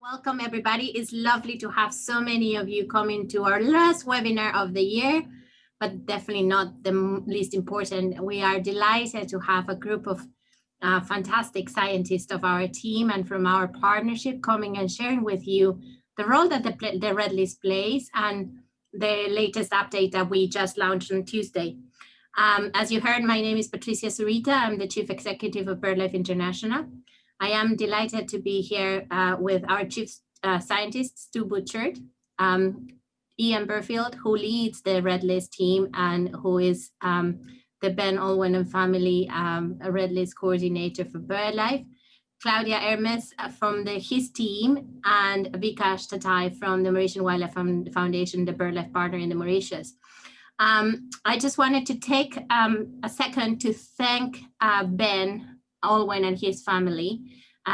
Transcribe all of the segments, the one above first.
Welcome, everybody. It's lovely to have so many of you coming to our last webinar of the year, but definitely not the least important. We are delighted to have a group of fantastic scientists of our team and from our partnership coming and sharing with you the role that the Red List plays and the latest update that we just launched on Tuesday. As you heard, my name is Patricia Zurita. I'm the Chief Executive of BirdLife International. I am delighted to be here with our chief scientist, Stu Butchert, Ian Burfield, who leads the Red List team and who is the Ben Olwen and family Red List coordinator for BirdLife, Claudia Hermes from his team, and Vikash Tatai from the Mauritian Wildlife Foundation, the BirdLife partner in the Mauritius. I just wanted to take a second to thank Ben Olwen and his family,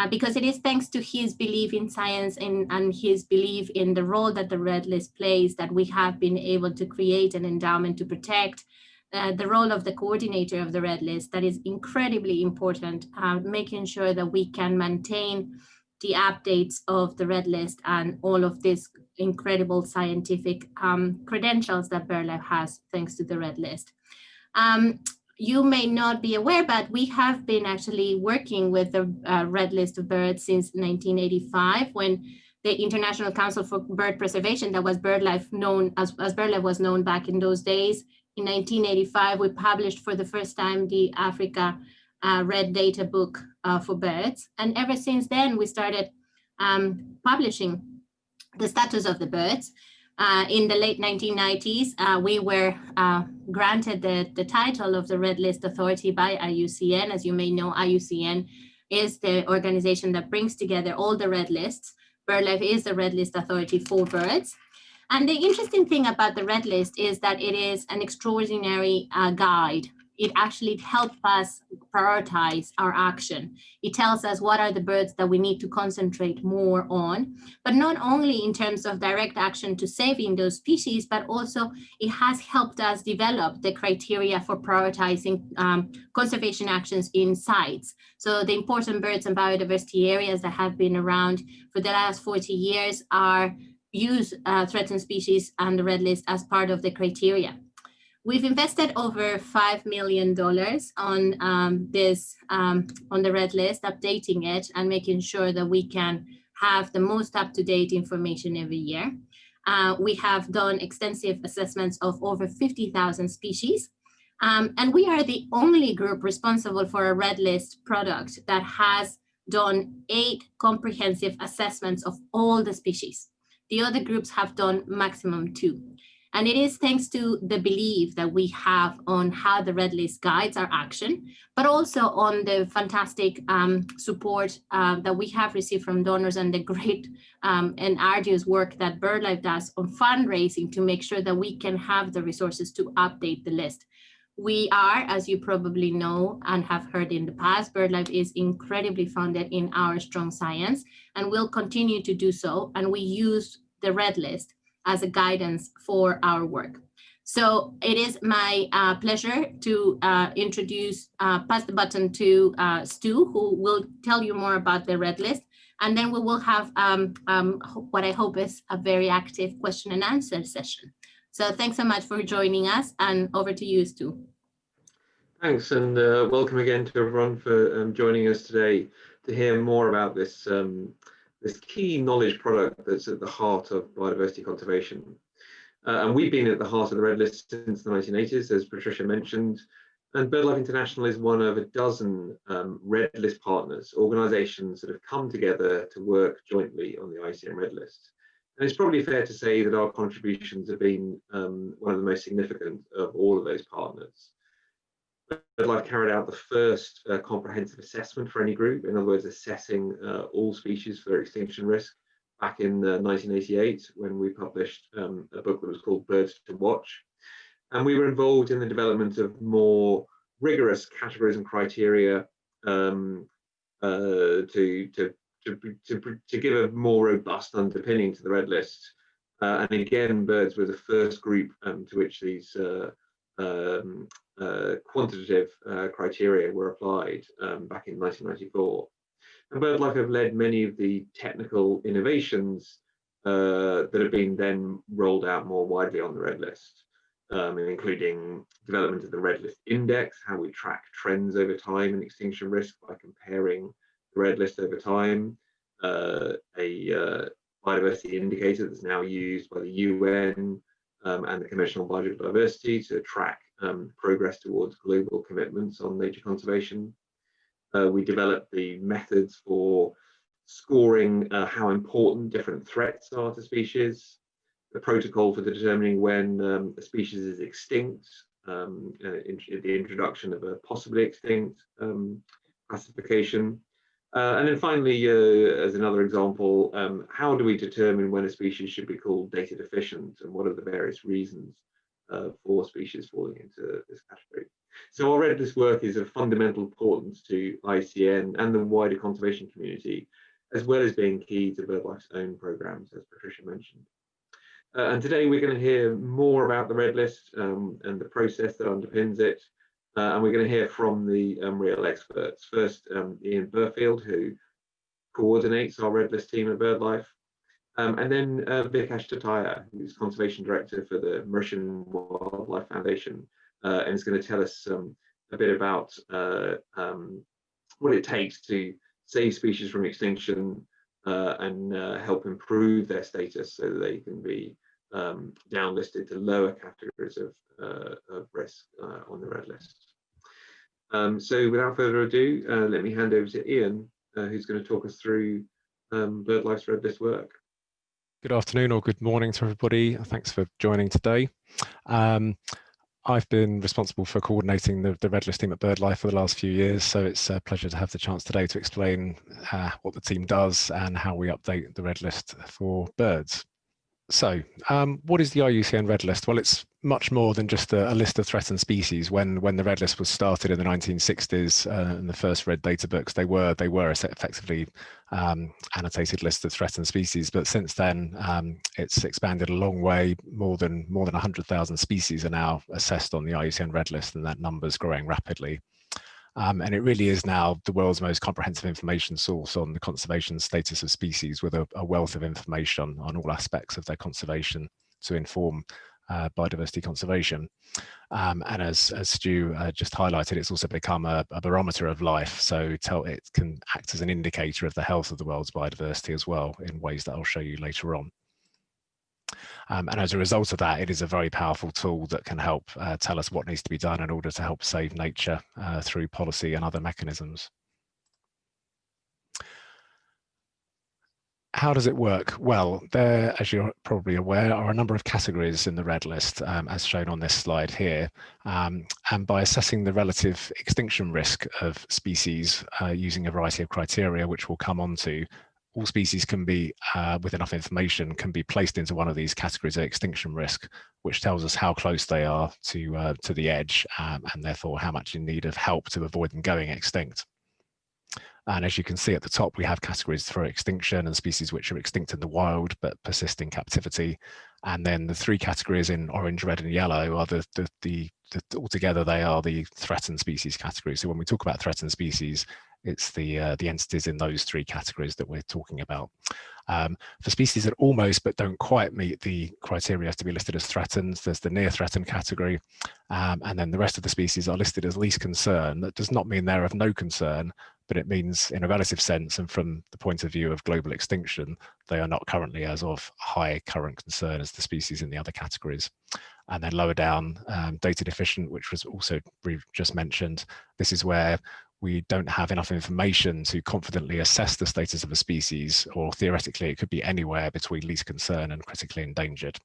because it is thanks to his belief in science and his belief in the role that the Red List plays that we have been able to create an endowment to protect the role of the coordinator of the Red List. That is incredibly important, making sure that we can maintain the updates of the Red List and all of these incredible scientific credentials that BirdLife has thanks to the Red List. You may not be aware, but we have been actually working with the Red List of birds since 1985, when the International Council for Bird Preservation, that was BirdLife known as BirdLife was known back in those days. In 1985, we published for the first time the Africa Red Data Book for birds. And ever since then, we started publishing the status of the birds. In the late 1990s, we were granted the title of the Red List Authority by IUCN. As you may know, IUCN is the organization that brings together all the Red Lists. BirdLife is the Red List Authority for birds. And the interesting thing about the Red List is that it is an extraordinary guide. It actually helps us prioritize our action. It tells us what are the birds that we need to concentrate more on, but not only in terms of direct action to saving those species, but also it has helped us develop the criteria for prioritizing conservation actions in sites. So the important birds and biodiversity areas that have been around for the last 40 years are use threatened species and the Red List as part of the criteria. We've invested over $5 million on this, on the Red List, updating it and making sure that we can have the most up-to-date information every year. We have done extensive assessments of over 50,000 species. And we are the only group responsible for a Red List product that has done 8 comprehensive assessments of all the species. The other groups have done maximum 2. And it is thanks to the belief that we have on how the Red List guides our action, but also on the fantastic support that we have received from donors and the great and arduous work that BirdLife does on fundraising to make sure that we can have the resources to update the list. We are, as you probably know and have heard in the past, BirdLife is incredibly founded in our strong science and will continue to do so. And we use the Red List as a guidance for our work. So it is my pleasure to pass the baton to Stu, who will tell you more about the Red List. And then we will have what I hope is a very active question and answer session. So thanks so much for joining us, and over to you, Stu. Thanks, and welcome again to everyone for joining us today to hear more about this this key knowledge product that's at the heart of biodiversity conservation. And we've been at the heart of the Red List since the 1980s, as Patricia mentioned, and BirdLife International is one of a dozen Red List partners, organisations that have come together to work jointly on the IUCN Red List. And it's probably fair to say that our contributions have been one of the most significant of all of those partners. BirdLife carried out the first comprehensive assessment for any group, in other words, assessing all species for their extinction risk back in 1988, when we published a book that was called Birds to Watch. And we were involved in the development of more rigorous categories and criteria to give a more robust underpinning to the Red List. And again, birds were the first group to which these quantitative criteria were applied back in 1994. And BirdLife have led many of the technical innovations that have been then rolled out more widely on the Red List, including development of the Red List Index, how we track trends over time in extinction risk by comparing the Red List over time, a biodiversity indicator that's now used by the UN and the Convention on Biodiversity to track progress towards global commitments on nature conservation. We developed the methods for scoring how important different threats are to species, the protocol for determining when a species is extinct, the introduction of a possibly extinct classification. And then finally, as another example, how do we determine when a species should be called data deficient, and what are the various reasons for species falling into this category? So our Red List work is of fundamental importance to IUCN and the wider conservation community, as well as being key to BirdLife's own programs, as Patricia mentioned. And today we're going to hear more about the Red List and the process that underpins it. And we're going to hear from the real experts. First, Ian Burfield, who coordinates our Red List team at BirdLife. And then Vikash Tataya, who's Conservation Director for the Mauritian Wildlife Foundation, and is going to tell us a bit about what it takes to save species from extinction and help improve their status so that they can be downlisted to lower categories of risk on the Red List. So without further ado, let me hand over to Ian, who's going to talk us through BirdLife's Red List work. Good afternoon or good morning to everybody. Thanks for joining today. I've been responsible for coordinating the Red List team at BirdLife for the last few years, so it's a pleasure to have the chance today to explain what the team does and how we update the Red List for birds. So, what is the IUCN Red List? Well, it's much more than just a list of threatened species. When the Red List was started in the 1960s and the first red data books, they were effectively annotated list of threatened species. But since then, it's expanded a long way. More than 100,000 species are now assessed on the IUCN Red List, and that number's growing rapidly. And it really is now the world's most comprehensive information source on the conservation status of species, with a wealth of information on all aspects of their conservation to inform biodiversity conservation. And as Stu just highlighted, it's also become a barometer of life. So it can act as an indicator of the health of the world's biodiversity as well, in ways that I'll show you later on. And as a result of that, it is a very powerful tool that can help tell us what needs to be done in order to help save nature through policy and other mechanisms. How does it work? Well, there, as you're probably aware, are a number of categories in the Red List, as shown on this slide here. And by assessing the relative extinction risk of species using a variety of criteria, which we'll come on to, all species can be, with enough information, can be placed into one of these categories of extinction risk, which tells us how close they are to the edge, and therefore how much in need of help to avoid them going extinct. And as you can see at the top, we have categories for extinction and species which are extinct in the wild but persist in captivity. And then the three categories in orange, red, and yellow are altogether they are the threatened species category. So when we talk about threatened species, it's the entities in those three categories that we're talking about. For species that almost but don't quite meet the criteria to be listed as threatened, there's the near threatened category, and then the rest of the species are listed as least concern. That does not mean they're of no concern, but it means in a relative sense and from the point of view of global extinction, they are not currently as of high current concern as the species in the other categories. And then lower down, data deficient, which was also just mentioned. This is where we don't have enough information to confidently assess the status of a species, or theoretically it could be anywhere between least concern and critically endangered.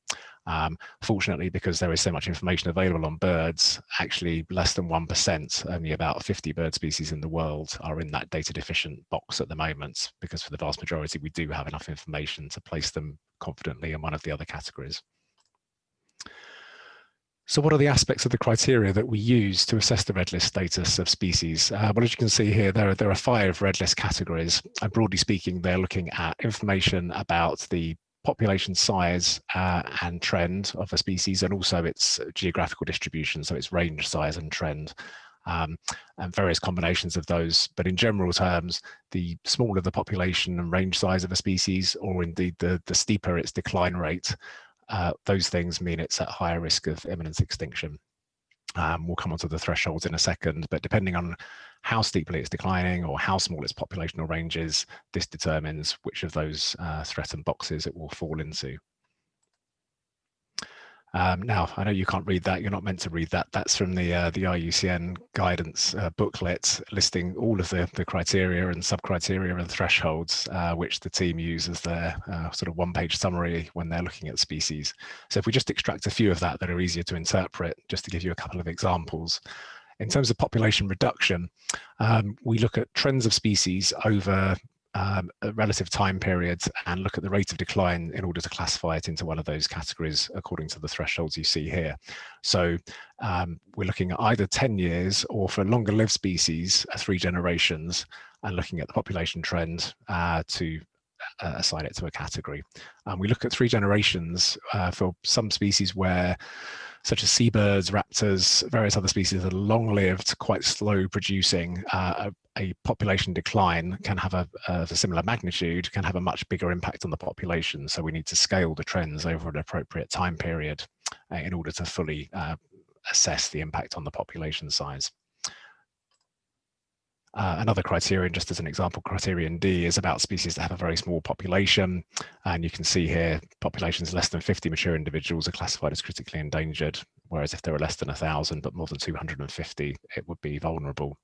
Fortunately, because there is so much information available on birds, actually less than 1%, only about 50 bird species in the world are in that data deficient box at the moment, because for the vast majority we do have enough information to place them confidently in one of the other categories. So what are the aspects of the criteria that we use to assess the Red List status of species? Well, as you can see here, there are 5 Red List categories. And broadly speaking, they're looking at information about the population size and trend of a species, and also its geographical distribution, so its range, size, and trend. and various combinations of those. But in general terms, the smaller the population and range size of a species, or indeed the steeper its decline rate, those things mean it's at higher risk of imminent extinction. We'll come on to the thresholds in a second, but depending on how steeply it's declining or how small its populational range is, this determines which of those threatened boxes it will fall into. Now, I know you can't read that, you're not meant to read that. That's from the IUCN guidance booklet listing all of the criteria and sub-criteria and thresholds which the team use as their sort of one-page summary when they're looking at species. So if we just extract a few of that are easier to interpret, just to give you a couple of examples. In terms of population reduction, we look at trends of species over relative time periods and look at the rate of decline in order to classify it into one of those categories according to the thresholds you see here. So we're looking at either 10 years or, for longer lived species, 3 generations, and looking at the population trend to assign it to a category. We look at 3 generations for some species where, such as seabirds, raptors, various other species that are long-lived, quite slow producing, a population decline can have a similar magnitude, can have a much bigger impact on the population. So we need to scale the trends over an appropriate time period in order to fully assess the impact on the population size. Another criterion, just as an example, criterion D, is about species that have a very small population. And you can see here, populations less than 50 mature individuals are classified as critically endangered, whereas if there are less than 1,000 but more than 250, it would be vulnerable.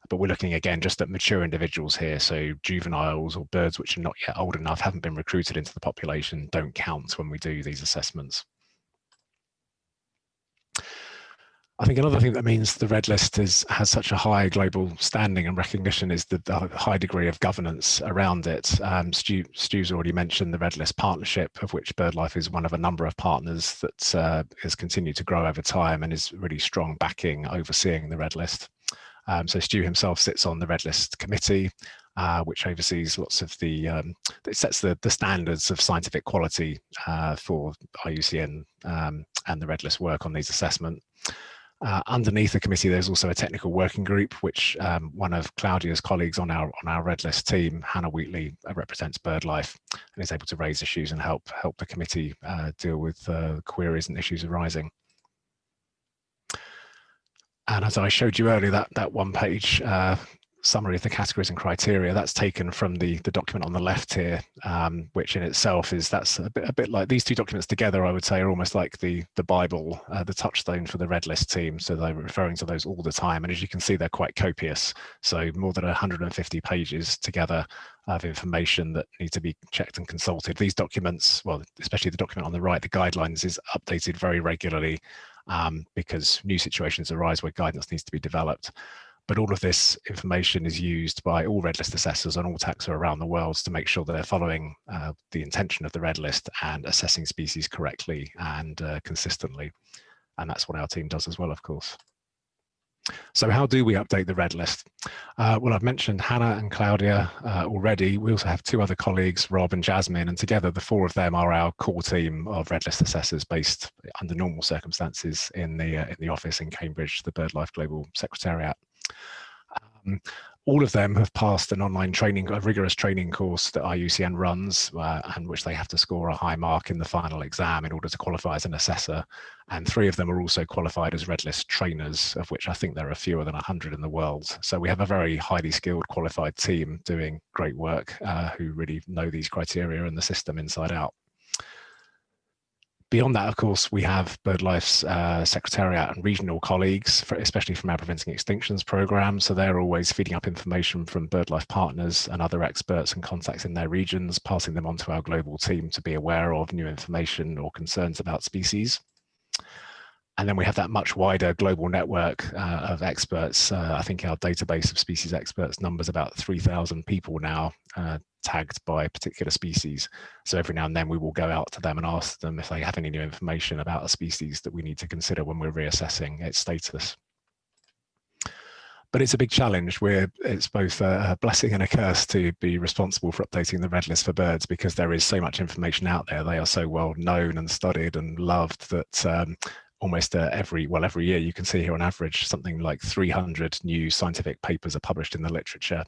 But we're looking again just at mature individuals here, so juveniles or birds which are not yet old enough, haven't been recruited into the population, don't count when we do these assessments. I think another thing that means the Red List has such a high global standing and recognition is the high degree of governance around it. Stu's already mentioned the Red List partnership, of which BirdLife is one of a number of partners that has continued to grow over time and is really strong backing overseeing the Red List. So Stu himself sits on the Red List committee, which oversees lots of it sets the standards of scientific quality for IUCN and the Red List work on these assessments. Underneath the committee, there's also a technical working group, which one of Claudia's colleagues on our Red List team, Hannah Wheatley, represents BirdLife and is able to raise issues and help the committee deal with queries and issues arising. And as I showed you earlier, that one-page summary of the categories and criteria, that's taken from the document on the left here, which in itself that's a bit like these 2 documents together, I would say, are almost like the Bible, the touchstone for the Red List team. So they're referring to those all the time, and as you can see, they're quite copious. So more than 150 pages together of information that need to be checked and consulted. These documents, well, especially the document on the right, the guidelines, is updated very regularly because new situations arise where guidance needs to be developed. But all of this information is used by all Red List assessors on all taxa around the world to make sure they're following the intention of the Red List and assessing species correctly and consistently. And that's what our team does as well, of course. So how do we update the Red List? Well, I've mentioned Hannah and Claudia already. We also have 2 other colleagues, Rob and Jasmine, and together the 4 of them are our core team of Red List assessors based under normal circumstances in the office in Cambridge, the BirdLife Global Secretariat. All of them have passed an online training, a rigorous training course that IUCN runs, and which they have to score a high mark in the final exam in order to qualify as an assessor. And 3 of them are also qualified as Red List trainers, of which I think there are fewer than 100 in the world. So we have a very highly skilled, qualified team doing great work who really know these criteria and the system inside out. Beyond that, of course, we have BirdLife's Secretariat and regional colleagues, especially from our Preventing Extinctions programme. So they're always feeding up information from BirdLife partners and other experts and contacts in their regions, passing them on to our global team to be aware of new information or concerns about species. And then we have that much wider global network of experts. I think our database of species experts numbers about 3,000 people now tagged by particular species. So every now and then we will go out to them and ask them if they have any new information about a species that we need to consider when we're reassessing its status. But it's a big challenge. It's both a blessing and a curse to be responsible for updating the Red List for birds, because there is so much information out there. They are so well known and studied and loved that almost every year. You can see here on average something like 300 new scientific papers are published in the literature,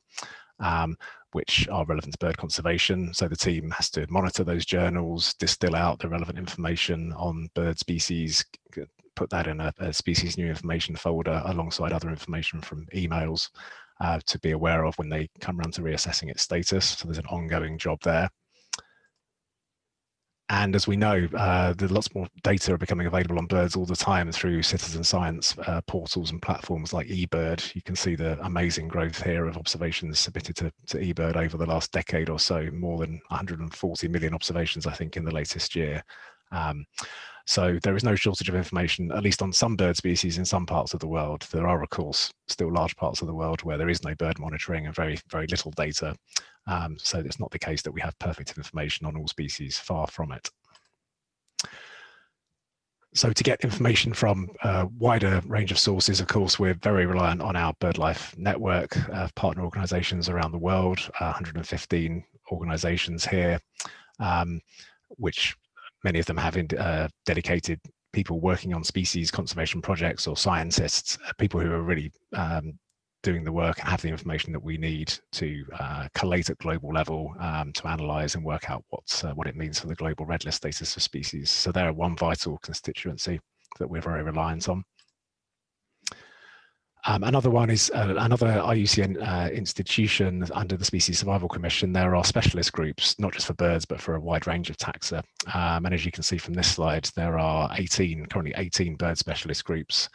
which are relevant to bird conservation. So the team has to monitor those journals, distill out the relevant information on bird species, put that in a species new information folder alongside other information from emails to be aware of when they come around to reassessing its status. So there's an ongoing job there. And as we know, there's lots more data are becoming available on birds all the time through citizen science portals and platforms like eBird. You can see the amazing growth here of observations submitted to eBird over the last decade or so, more than 140 million observations, I think, in the latest year. So there is no shortage of information, at least on some bird species in some parts of the world. There are, of course, still large parts of the world where there is no bird monitoring and very, very little data. So it's not the case that we have perfect information on all species, far from it. So to get information from a wider range of sources, of course, we're very reliant on our BirdLife network of partner organisations around the world, 115 organisations here, which many of them have dedicated people working on species conservation projects or scientists, people who are really doing the work and have the information that we need to collate at global level to analyse and work out what it means for the global red list status of species. So they're one vital constituency that we're very reliant on. Another one is another IUCN institution under the Species Survival Commission. There are specialist groups, not just for birds, but for a wide range of taxa. And as you can see from this slide, there are currently 18 bird specialist groups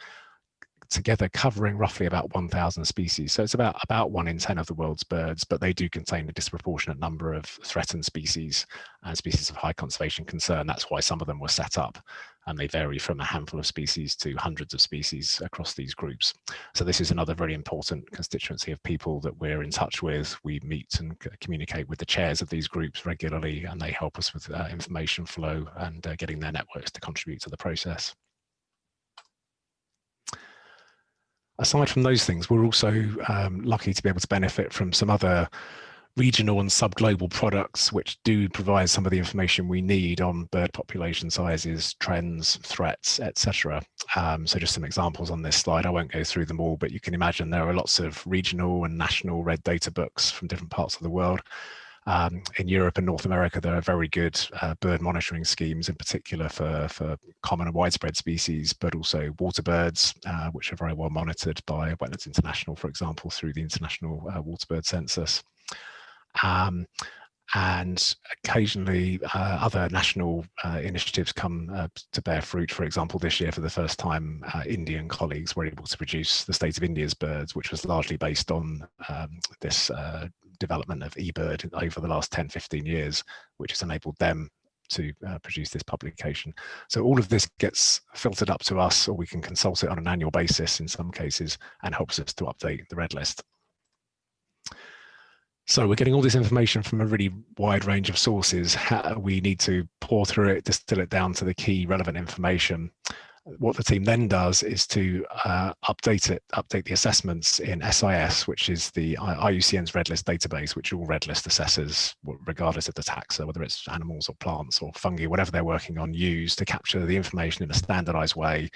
together covering roughly about 1,000 species. So it's about 1 in 10 of the world's birds, but they do contain a disproportionate number of threatened species and species of high conservation concern. That's why some of them were set up, and they vary from a handful of species to hundreds of species across these groups. So this is another very important constituency of people that we're in touch with. We meet and communicate with the chairs of these groups regularly, and they help us with information flow and getting their networks to contribute to the process. Aside from those things, we're also lucky to be able to benefit from some other regional and sub-global products which do provide some of the information we need on bird population sizes, trends, threats, etc. So just some examples on this slide. I won't go through them all, but you can imagine there are lots of regional and national red data books from different parts of the world. In Europe and North America, there are very good bird monitoring schemes, in particular for common and widespread species, but also water birds, which are very well monitored by Wetlands International, for example, through the International Waterbird Census. And occasionally other national initiatives come to bear fruit. For example, this year, for the first time, Indian colleagues were able to produce the State of India's birds, which was largely based on this development of eBird over the last 10-15 years, which has enabled them to produce this publication. So all of this gets filtered up to us, or we can consult it on an annual basis in some cases, and helps us to update the red list. So we're getting all this information from a really wide range of sources. We need to pour through it, distill it down to the key relevant information. What the team then does is to update the assessments in SIS, which is the IUCN's Red List database, which all Red List assessors, regardless of the taxa, whether it's animals or plants or fungi, whatever they're working on, use to capture the information in a standardized way.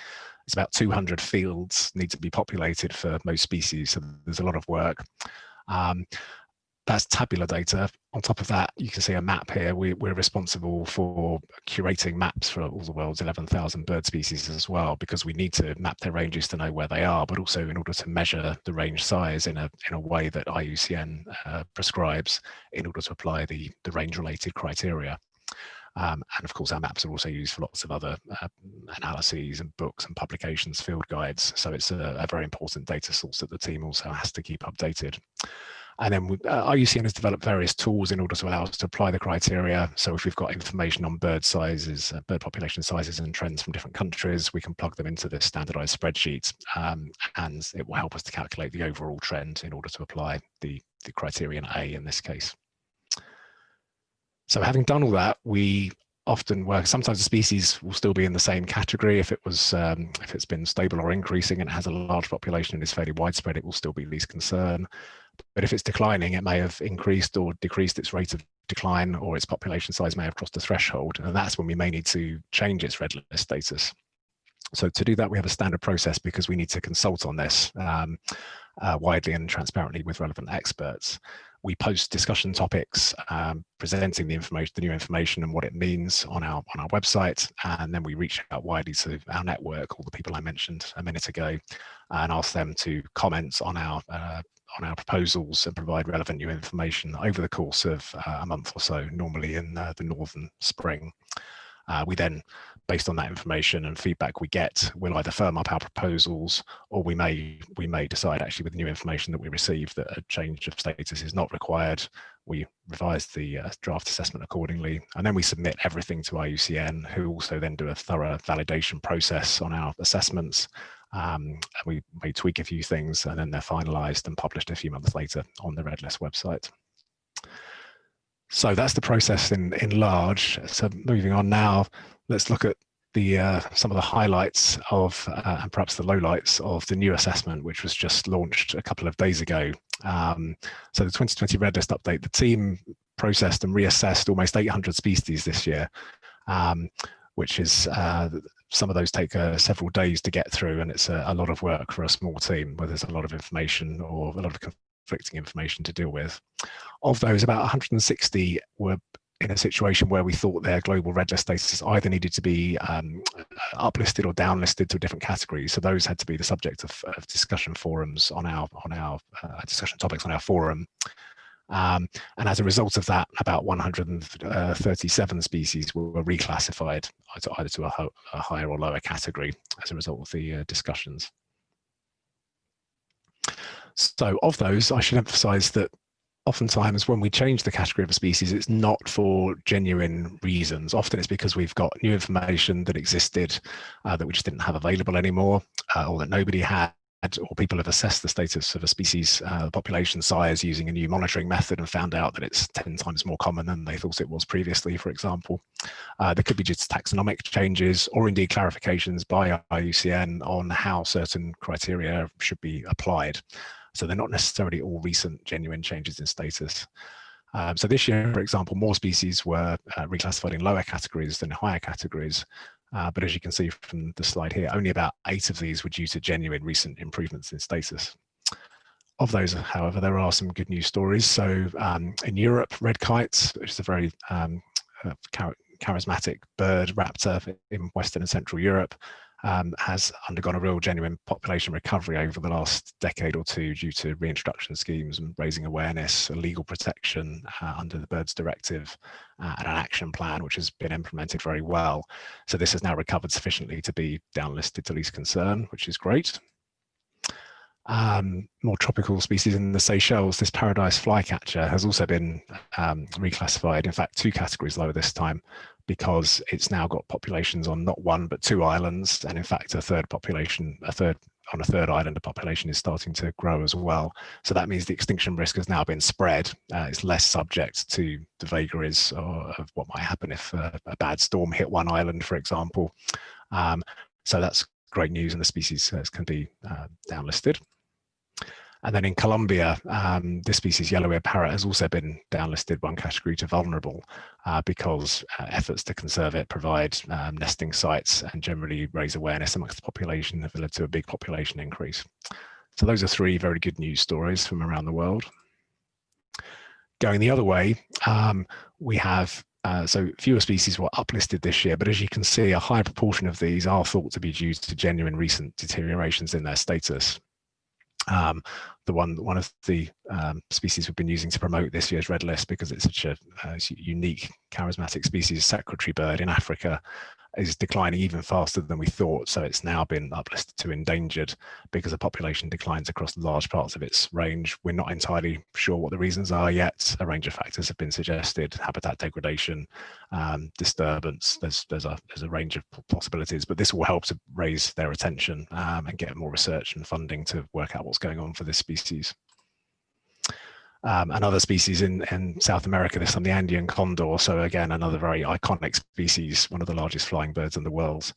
It's about 200 fields need to be populated for most species, so there's a lot of work. That's tabular data. On top of that, you can see a map here. We're responsible for curating maps for all the world's 11,000 bird species as well, because we need to map their ranges to know where they are, but also in order to measure the range size in a way that IUCN prescribes in order to apply the range-related criteria. And of course, our maps are also used for lots of other analyses and books and publications, field guides. So it's a very important data source that the team also has to keep updated. And then IUCN has developed various tools in order to allow us to apply the criteria. So if we've got information on bird sizes, bird population sizes and trends from different countries, we can plug them into this standardized spreadsheet, and it will help us to calculate the overall trend in order to apply the criterion A in this case. So having done all that, we often work, sometimes the species will still be in the same category. If it's been stable or increasing and it has a large population and is fairly widespread, it will still be least concern. But if it's declining, it may have increased or decreased its rate of decline, or its population size may have crossed a threshold, and that's when we may need to change its red list status. So to do that, we have a standard process because we need to consult on this widely and transparently with relevant experts. We post discussion topics, presenting the information, the new information and what it means on our website, and then we reach out widely to our network, all the people I mentioned a minute ago, and ask them to comment on our proposals and provide relevant new information over the course of a month or so, normally in the northern spring. We then, based on that information and feedback we get, we'll either firm up our proposals, or we may decide actually with the new information that we receive that a change of status is not required. We revise the draft assessment accordingly, and then we submit everything to IUCN, who also then do a thorough validation process on our assessments. We may tweak a few things, and then they're finalised and published a few months later on the Red List website. So that's the process in large. So moving on now, let's look at the some of the highlights of and perhaps the lowlights of the new assessment, which was just launched a couple of days ago. So the 2020 Red List update, the team processed and reassessed almost 800 species this year, which is some of those take several days to get through, and it's a lot of work for a small team where there's a lot of information or a lot of conflicting information to deal with. Of those, about 160 were in a situation where we thought their global red list status either needed to be uplisted or downlisted to a different category. So those had to be the subject of discussion forums on our discussion topics on our forum. And as a result of that, about 137 species were reclassified either to a higher or lower category as a result of the discussions. So of those, I should emphasize that oftentimes when we change the category of a species, it's not for genuine reasons. Often it's because we've got new information that existed that we just didn't have available anymore, or that nobody had, or people have assessed the status of a species population size using a new monitoring method and found out that it's 10 times more common than they thought it was previously, for example. There could be just taxonomic changes or indeed clarifications by IUCN on how certain criteria should be applied. So they're not necessarily all recent genuine changes in status. So this year, for example, more species were reclassified in lower categories than higher categories. But as you can see from the slide here, only about 8 of these were due to genuine recent improvements in status. Of those, however, there are some good news stories. So in Europe, red kites, which is a very charismatic bird raptor in Western and Central Europe, has undergone a real genuine population recovery over the last decade or two due to reintroduction schemes and raising awareness, legal protection under the Birds Directive, and an action plan which has been implemented very well. So this has now recovered sufficiently to be downlisted to least concern, which is great. More tropical species in the Seychelles, this paradise flycatcher has also been reclassified, in fact 2 categories lower this time, because it's now got populations on not 1 but 2 islands, and in fact a third island, a population is starting to grow as well. So that means the extinction risk has now been spread. It's less subject to the vagaries of what might happen if a bad storm hit one island, for example. So that's great news, and the species can be downlisted. And then in Colombia, this species, yellow-eared parrot, has also been downlisted 1 category to vulnerable because efforts to conserve it, provide nesting sites, and generally raise awareness amongst the population have led to a big population increase. So those are 3 very good news stories from around the world. Going the other way, we have so fewer species were uplisted this year, but as you can see, a high proportion of these are thought to be due to genuine recent deteriorations in their status. One of the species we've been using to promote this year's Red List, because it's such a unique, charismatic species, secretary bird in Africa, is declining even faster than we thought. So it's now been uplisted to endangered because the population declines across large parts of its range. We're not entirely sure what the reasons are yet. A range of factors have been suggested: habitat degradation, disturbance. There's a range of possibilities, but this will help to raise their attention and get more research and funding to work out what's going on for this species. and other species in South America. There's some, the Andean condor. So again, another very iconic species, one of the largest flying birds in the world.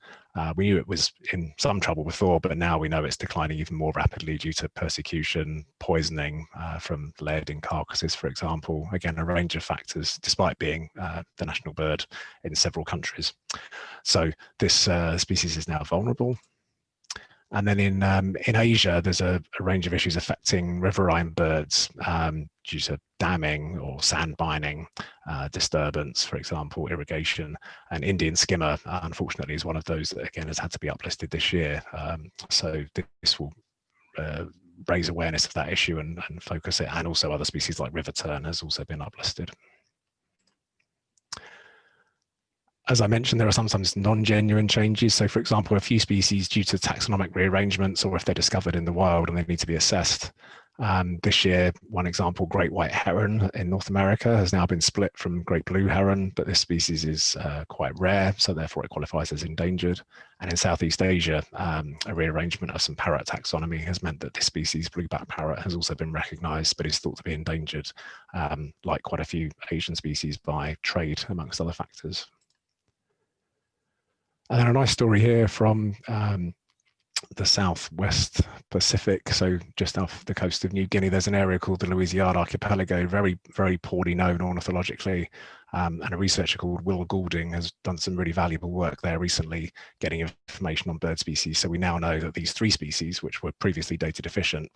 We knew it was in some trouble before, but now we know it's declining even more rapidly due to persecution, poisoning from lead in carcasses, for example. Again, a range of factors, despite being the national bird in several countries. So this species is now vulnerable. And then in Asia, there's a range of issues affecting riverine birds due to damming or sand mining, disturbance, for example, irrigation. And Indian skimmer, unfortunately, is one of those that, again, has had to be uplisted this year. So this will raise awareness of that issue and focus it. And also other species like river tern has also been uplisted. As I mentioned, there are sometimes non-genuine changes. So for example, a few species due to taxonomic rearrangements, or if they're discovered in the wild and they need to be assessed. This year, one example, great white heron in North America has now been split from great blue heron, but this species is quite rare, so therefore it qualifies as endangered. And in Southeast Asia, a rearrangement of some parrot taxonomy has meant that this species, blueback parrot, has also been recognised, but is thought to be endangered, like quite a few Asian species, by trade, amongst other factors. And then a nice story here from the Southwest Pacific, so just off the coast of New Guinea. There's an area called the Louisiade Archipelago, very, very poorly known ornithologically, and a researcher called Will Goulding has done some really valuable work there recently, getting information on bird species. So we now know that these 3 species, which were previously data deficient,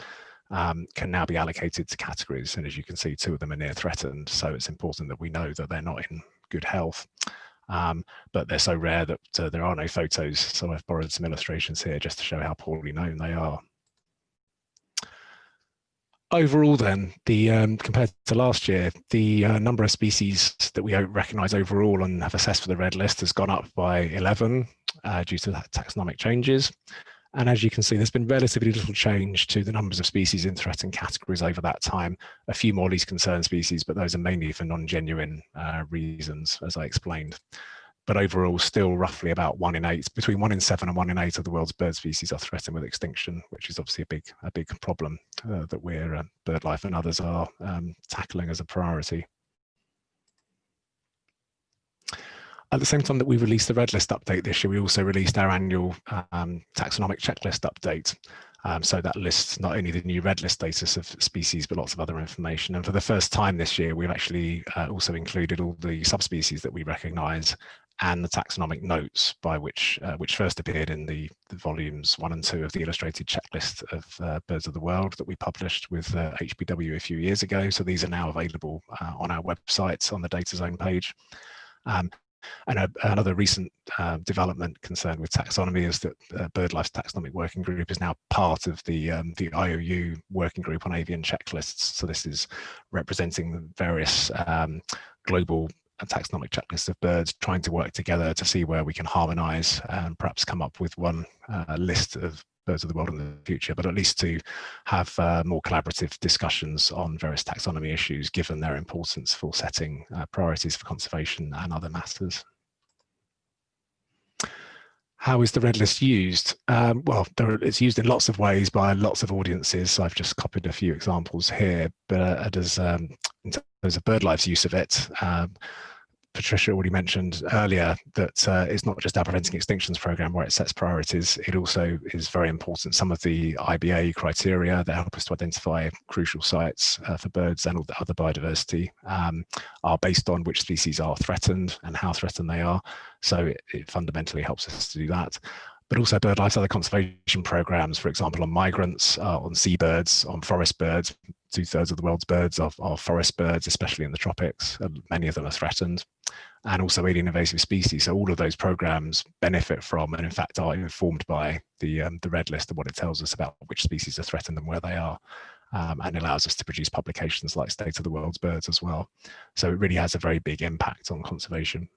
can now be allocated to categories, and as you can see, 2 of them are near threatened. So it's important that we know that they're not in good health. But they're so rare that there are no photos. So I've borrowed some illustrations here just to show how poorly known they are. Overall then, compared to last year, the number of species that we recognise overall and have assessed for the Red List has gone up by 11 due to taxonomic changes. And as you can see, there's been relatively little change to the numbers of species in threatened categories over that time. A few more least concerned species, but those are mainly for non-genuine reasons, as I explained. But overall, still roughly about 1 in 8, between 1 in 7 and 1 in 8 of the world's bird species are threatened with extinction, which is obviously a big problem that we're, BirdLife and others are tackling as a priority. At the same time that we released the Red List update this year, we also released our annual taxonomic checklist update. So that lists not only the new Red List status of species, but lots of other information. And for the first time this year, we've actually also included all the subspecies that we recognise and the taxonomic notes by which first appeared in the volumes 1 and 2 of the illustrated checklist of birds of the world that we published with HBW a few years ago. So these are now available on our website on the data zone page. And another recent development concerned with taxonomy is that BirdLife's taxonomic working group is now part of the IOU working group on avian checklists. So this is representing the various global taxonomic checklists of birds, trying to work together to see where we can harmonise and perhaps come up with one list of birds of the world in the future, but at least to have more collaborative discussions on various taxonomy issues, given their importance for setting priorities for conservation and other matters. How is the Red List used? Well, it's used in lots of ways by lots of audiences. So I've just copied a few examples here, but in terms of BirdLife's use of it, Patricia already mentioned earlier that it's not just our Preventing Extinctions program where it sets priorities. It also is very important. Some of the IBA criteria that help us to identify crucial sites for birds and all the other biodiversity are based on which species are threatened and how threatened they are. So it fundamentally helps us to do that. But also BirdLife's other conservation programs, for example, on migrants, on seabirds, on forest birds. 2/3 of the world's birds are forest birds, especially in the tropics. Many of them are threatened, and also alien invasive species. So all of those programs benefit from, and in fact are informed by the Red List and what it tells us about which species are threatened and where they are, and allows us to produce publications like State of the World's Birds as well. So it really has a very big impact on conservation.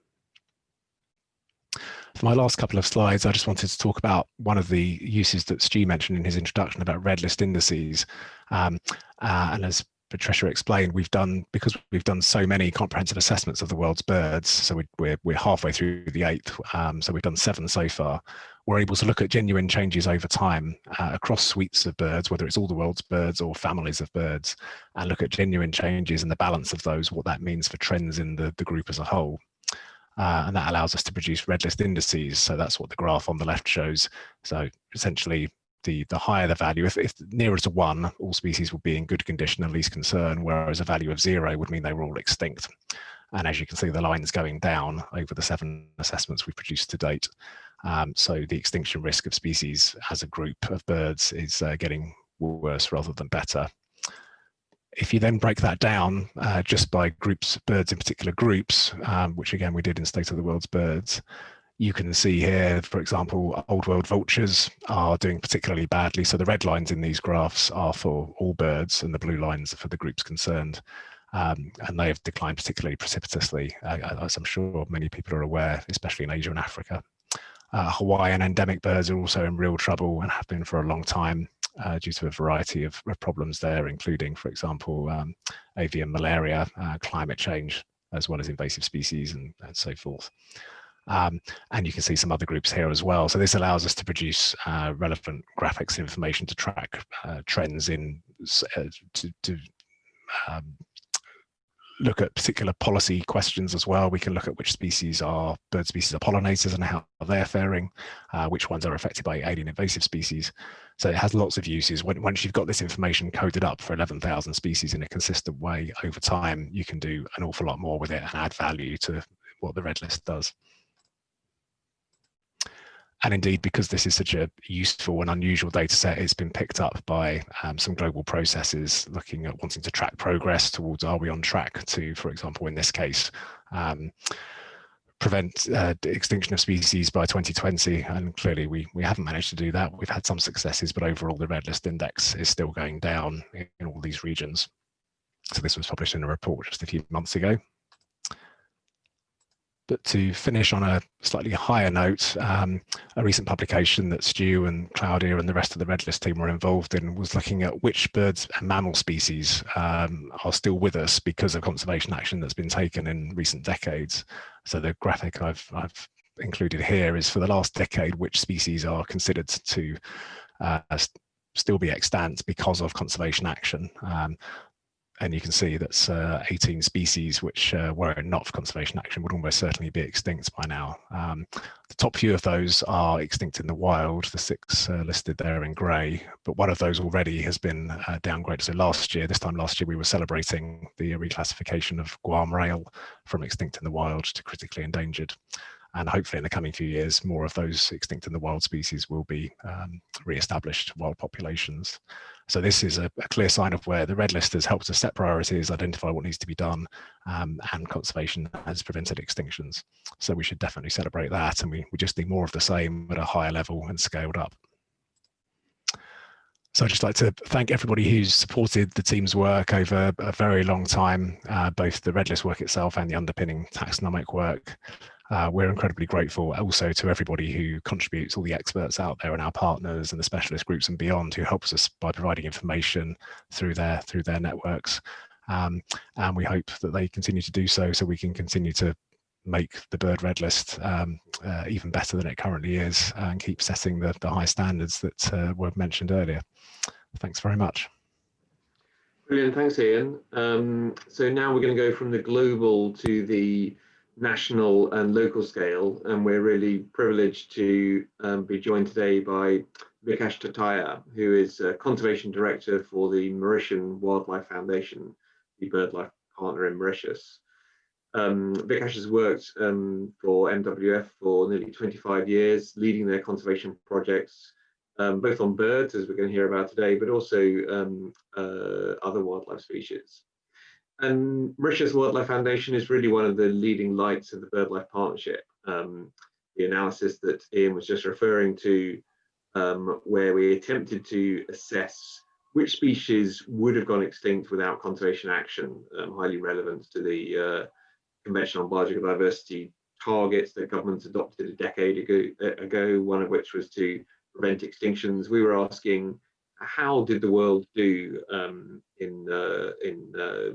For my last couple of slides, I just wanted to talk about one of the uses that Stu mentioned in his introduction about Red List indices. And as Patricia explained, because we've done so many comprehensive assessments of the world's birds, so we're halfway through the 8th, so we've done 7 so far. We're able to look at genuine changes over time across suites of birds, whether it's all the world's birds or families of birds, and look at genuine changes and the balance of those, what that means for trends in the group as a whole. And that allows us to produce red list indices. So that's what the graph on the left shows. So essentially, the higher the value, if nearer to 1, all species will be in good condition and least concern, whereas a value of 0 would mean they were all extinct. And as you can see, the line's going down over the 7 assessments we've produced to date. So the extinction risk of species as a group of birds is getting worse rather than better. If you then break that down just by groups, birds in particular groups, which again we did in State of the World's Birds, you can see here, for example, Old World vultures are doing particularly badly. So the red lines in these graphs are for all birds and the blue lines are for the groups concerned. And they have declined particularly precipitously, as I'm sure many people are aware, especially in Asia and Africa. Hawaiian endemic birds are also in real trouble and have been for a long time due to a variety of problems there, including, for example, avian malaria, climate change, as well as invasive species and so forth. And you can see some other groups here as well. So this allows us to produce relevant graphics and information to track trends in, to look at particular policy questions as well. We can look at which bird species are pollinators and how they're faring, which ones are affected by alien invasive species. So it has lots of uses. Once you've got this information coded up for 11,000 species in a consistent way over time, you can do an awful lot more with it and add value to what the Red List does. And indeed, because this is such a useful and unusual data set, it's been picked up by some global processes looking at wanting to track progress towards, are we on track to, for example, in this case, prevent the extinction of species by 2020. And clearly we haven't managed to do that. We've had some successes, but overall the Red List index is still going down in all these regions. So this was published in a report just a few months ago. But to finish on a slightly higher note, a recent publication that Stu and Claudia and the rest of the Red List team were involved in was looking at which birds and mammal species are still with us because of conservation action that's been taken in recent decades. So the graphic I've included here is for the last decade, which species are considered to still be extant because of conservation action. And you can see that's 18 species which were it not for conservation action would almost certainly be extinct by now. The top few of those are extinct in the wild, the 6 listed there in grey, but one of those already has been downgraded. So this time last year, we were celebrating the reclassification of Guam rail from extinct in the wild to critically endangered. And hopefully in the coming few years, more of those extinct in the wild species will be re-established wild populations. So this is a clear sign of where the Red List has helped us set priorities, identify what needs to be done, and conservation has prevented extinctions. So we should definitely celebrate that, and we just need more of the same at a higher level and scaled up. So I'd just like to thank everybody who's supported the team's work over a very long time, both the Red List work itself and the underpinning taxonomic work. We're incredibly grateful also to everybody who contributes, all the experts out there and our partners and the specialist groups and beyond who helps us by providing information through their networks. And we hope that they continue to do so we can continue to make the Bird Red List even better than it currently is and keep setting the high standards that were mentioned earlier. Thanks very much. Brilliant, thanks Ian. So now we're going to go from the global to the national and local scale, and we're really privileged to be joined today by Vikash Tataya, who is a Conservation Director for the Mauritian Wildlife Foundation, the BirdLife partner in Mauritius. Vikash has worked for MWF for nearly 25 years, leading their conservation projects, both on birds, as we're going to hear about today, but also other wildlife species. And Mauritius Wildlife Foundation is really one of the leading lights of the BirdLife Partnership. The analysis that Ian was just referring to, where we attempted to assess which species would have gone extinct without conservation action, highly relevant to the Convention on Biological Diversity targets that governments adopted a decade ago, one of which was to prevent extinctions. We were asking how did the world do in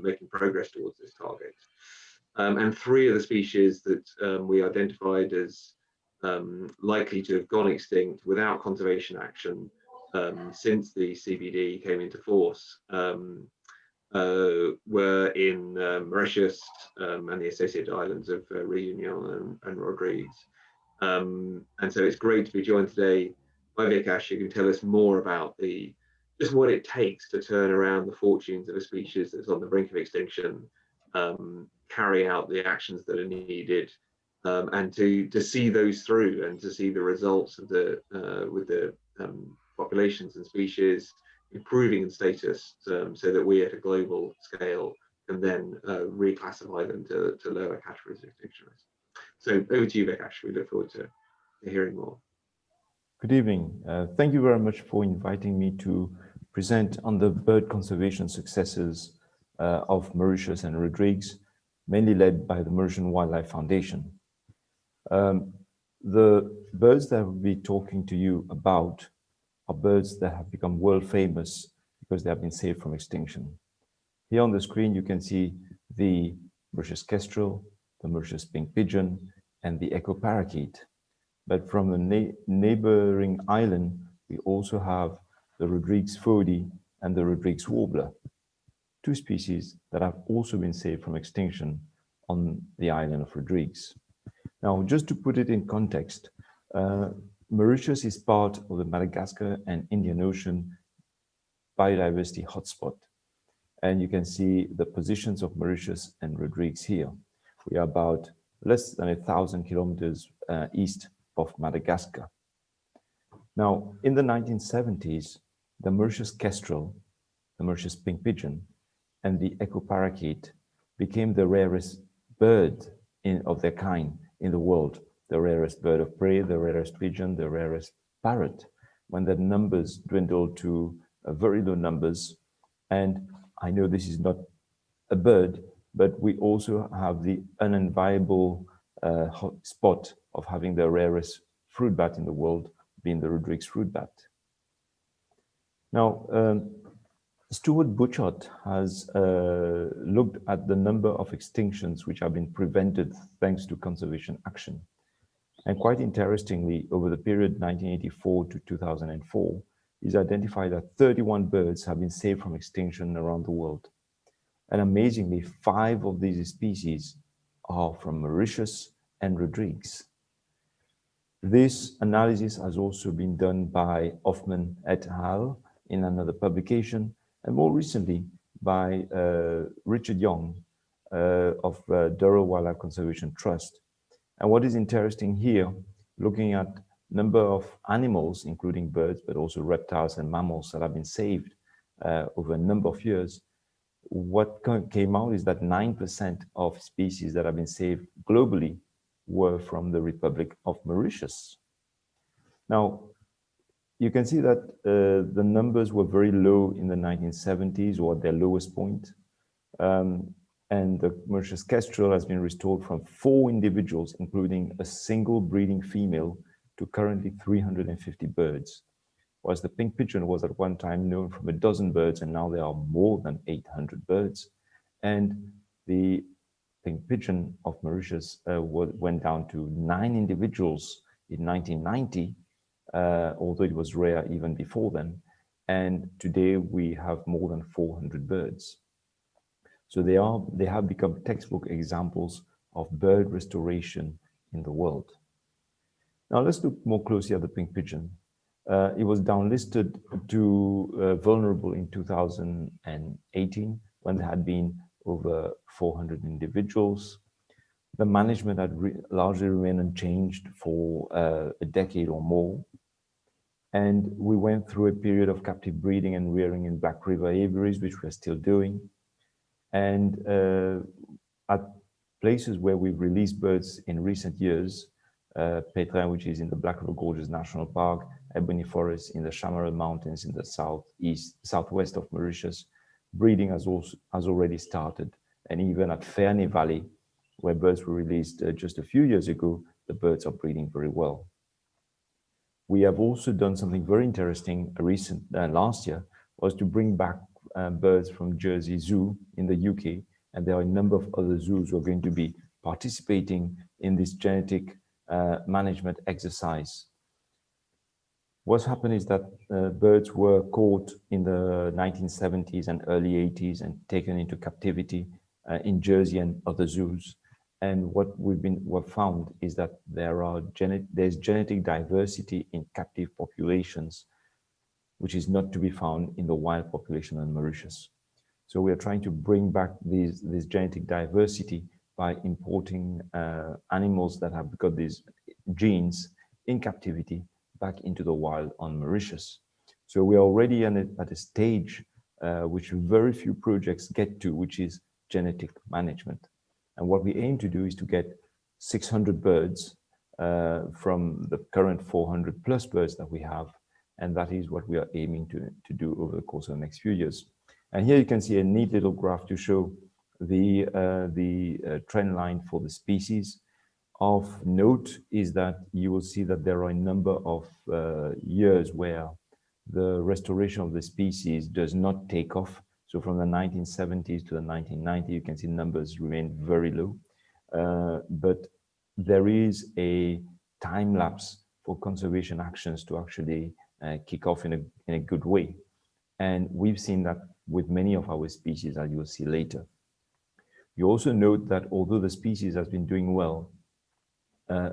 making progress towards this target. And 3 of the species that we identified as likely to have gone extinct without conservation action since the CBD came into force were in Mauritius and the associated islands of Réunion and Rodrigues. And so it's great to be joined today by Vikash, who can tell us more about just what it takes to turn around the fortunes of a species that's on the brink of extinction, carry out the actions that are needed, and to see those through and to see the results of with the populations and species improving in status, so that we at a global scale can then reclassify them to lower categories of extinction risk. So over to you, Vikash. We look forward to hearing more. Good evening. Thank you very much for inviting me to present on the bird conservation successes of Mauritius and Rodrigues, mainly led by the Mauritian Wildlife Foundation. The birds that I will be talking to you about are birds that have become world famous because they have been saved from extinction. Here on the screen, you can see the Mauritius Kestrel, the Mauritius pink pigeon, and the echo parakeet. But from the neighboring island, we also have the Mauritius Fody and the Rodrigues warbler, 2 species that have also been saved from extinction on the island of Rodrigues. Now, just to put it in context, Mauritius is part of the Madagascar and Indian Ocean biodiversity hotspot. And you can see the positions of Mauritius and Rodrigues here. We are about less than 1,000 kilometers east of Madagascar. Now, in the 1970s, the Mauritius Kestrel, the Mauritius pink pigeon, and the echo parakeet became the rarest bird of their kind in the world. The rarest bird of prey, the rarest pigeon, the rarest parrot, when the numbers dwindled to very low numbers. And I know this is not a bird, but we also have the unenviable spot of having the rarest fruit bat in the world, being the Rodrigues fruit bat. Now, Stuart Butchart has looked at the number of extinctions which have been prevented thanks to conservation action. And quite interestingly, over the period 1984 to 2004, he's identified that 31 birds have been saved from extinction around the world. And amazingly, 5 of these species are from Mauritius and Rodrigues. This analysis has also been done by Hoffman et al. In another publication, and more recently by Richard Young of Durrell Wildlife Conservation Trust. And what is interesting here, looking at number of animals, including birds, but also reptiles and mammals that have been saved over a number of years, what came out is that 9% of species that have been saved globally were from the Republic of Mauritius. Now, you can see that the numbers were very low in the 1970s, or at their lowest point. And the Mauritius Kestrel has been restored from 4 individuals, including a single breeding female, to currently 350 birds. Whereas the pink pigeon was at one time known from 12 birds, and now there are more than 800 birds. And the pink pigeon of Mauritius went down to 9 individuals in 1990, although it was rare even before then. And today we have more than 400 birds. So they have become textbook examples of bird restoration in the world. Now let's look more closely at the pink pigeon. It was downlisted to vulnerable in 2018 when there had been over 400 individuals. The management had largely remained unchanged for a decade or more. And we went through a period of captive breeding and rearing in Black River aviaries, which we're still doing. And at places where we've released birds in recent years, Pétrin, which is in the Black River Gorges National Park, Ebony Forest in the Chamarel Mountains in the southwest of Mauritius, breeding has already started. And even at Fernie Valley, where birds were released just a few years ago, the birds are breeding very well. We have also done something very interesting last year, was to bring back birds from Jersey Zoo in the UK, and there are a number of other zoos who are going to be participating in this genetic management exercise. What's happened is that birds were caught in the 1970s and early 80s and taken into captivity in Jersey and other zoos. And what we've found is that there's genetic diversity in captive populations, which is not to be found in the wild population on Mauritius. So we are trying to bring back this genetic diversity by importing animals that have got these genes in captivity back into the wild on Mauritius. So we are already at a stage which very few projects get to, which is genetic management. And what we aim to do is to get 600 birds from the current 400 plus birds that we have. And that is what we are aiming to do over the course of the next few years. And here you can see a neat little graph to show the trend line for the species. Of note is that you will see that there are a number of years where the restoration of the species does not take off. So from the 1970s to the 1990s, you can see numbers remain very low. But there is a time lapse for conservation actions to actually kick off in a good way. And we've seen that with many of our species, as you'll see later. You also note that although the species has been doing well,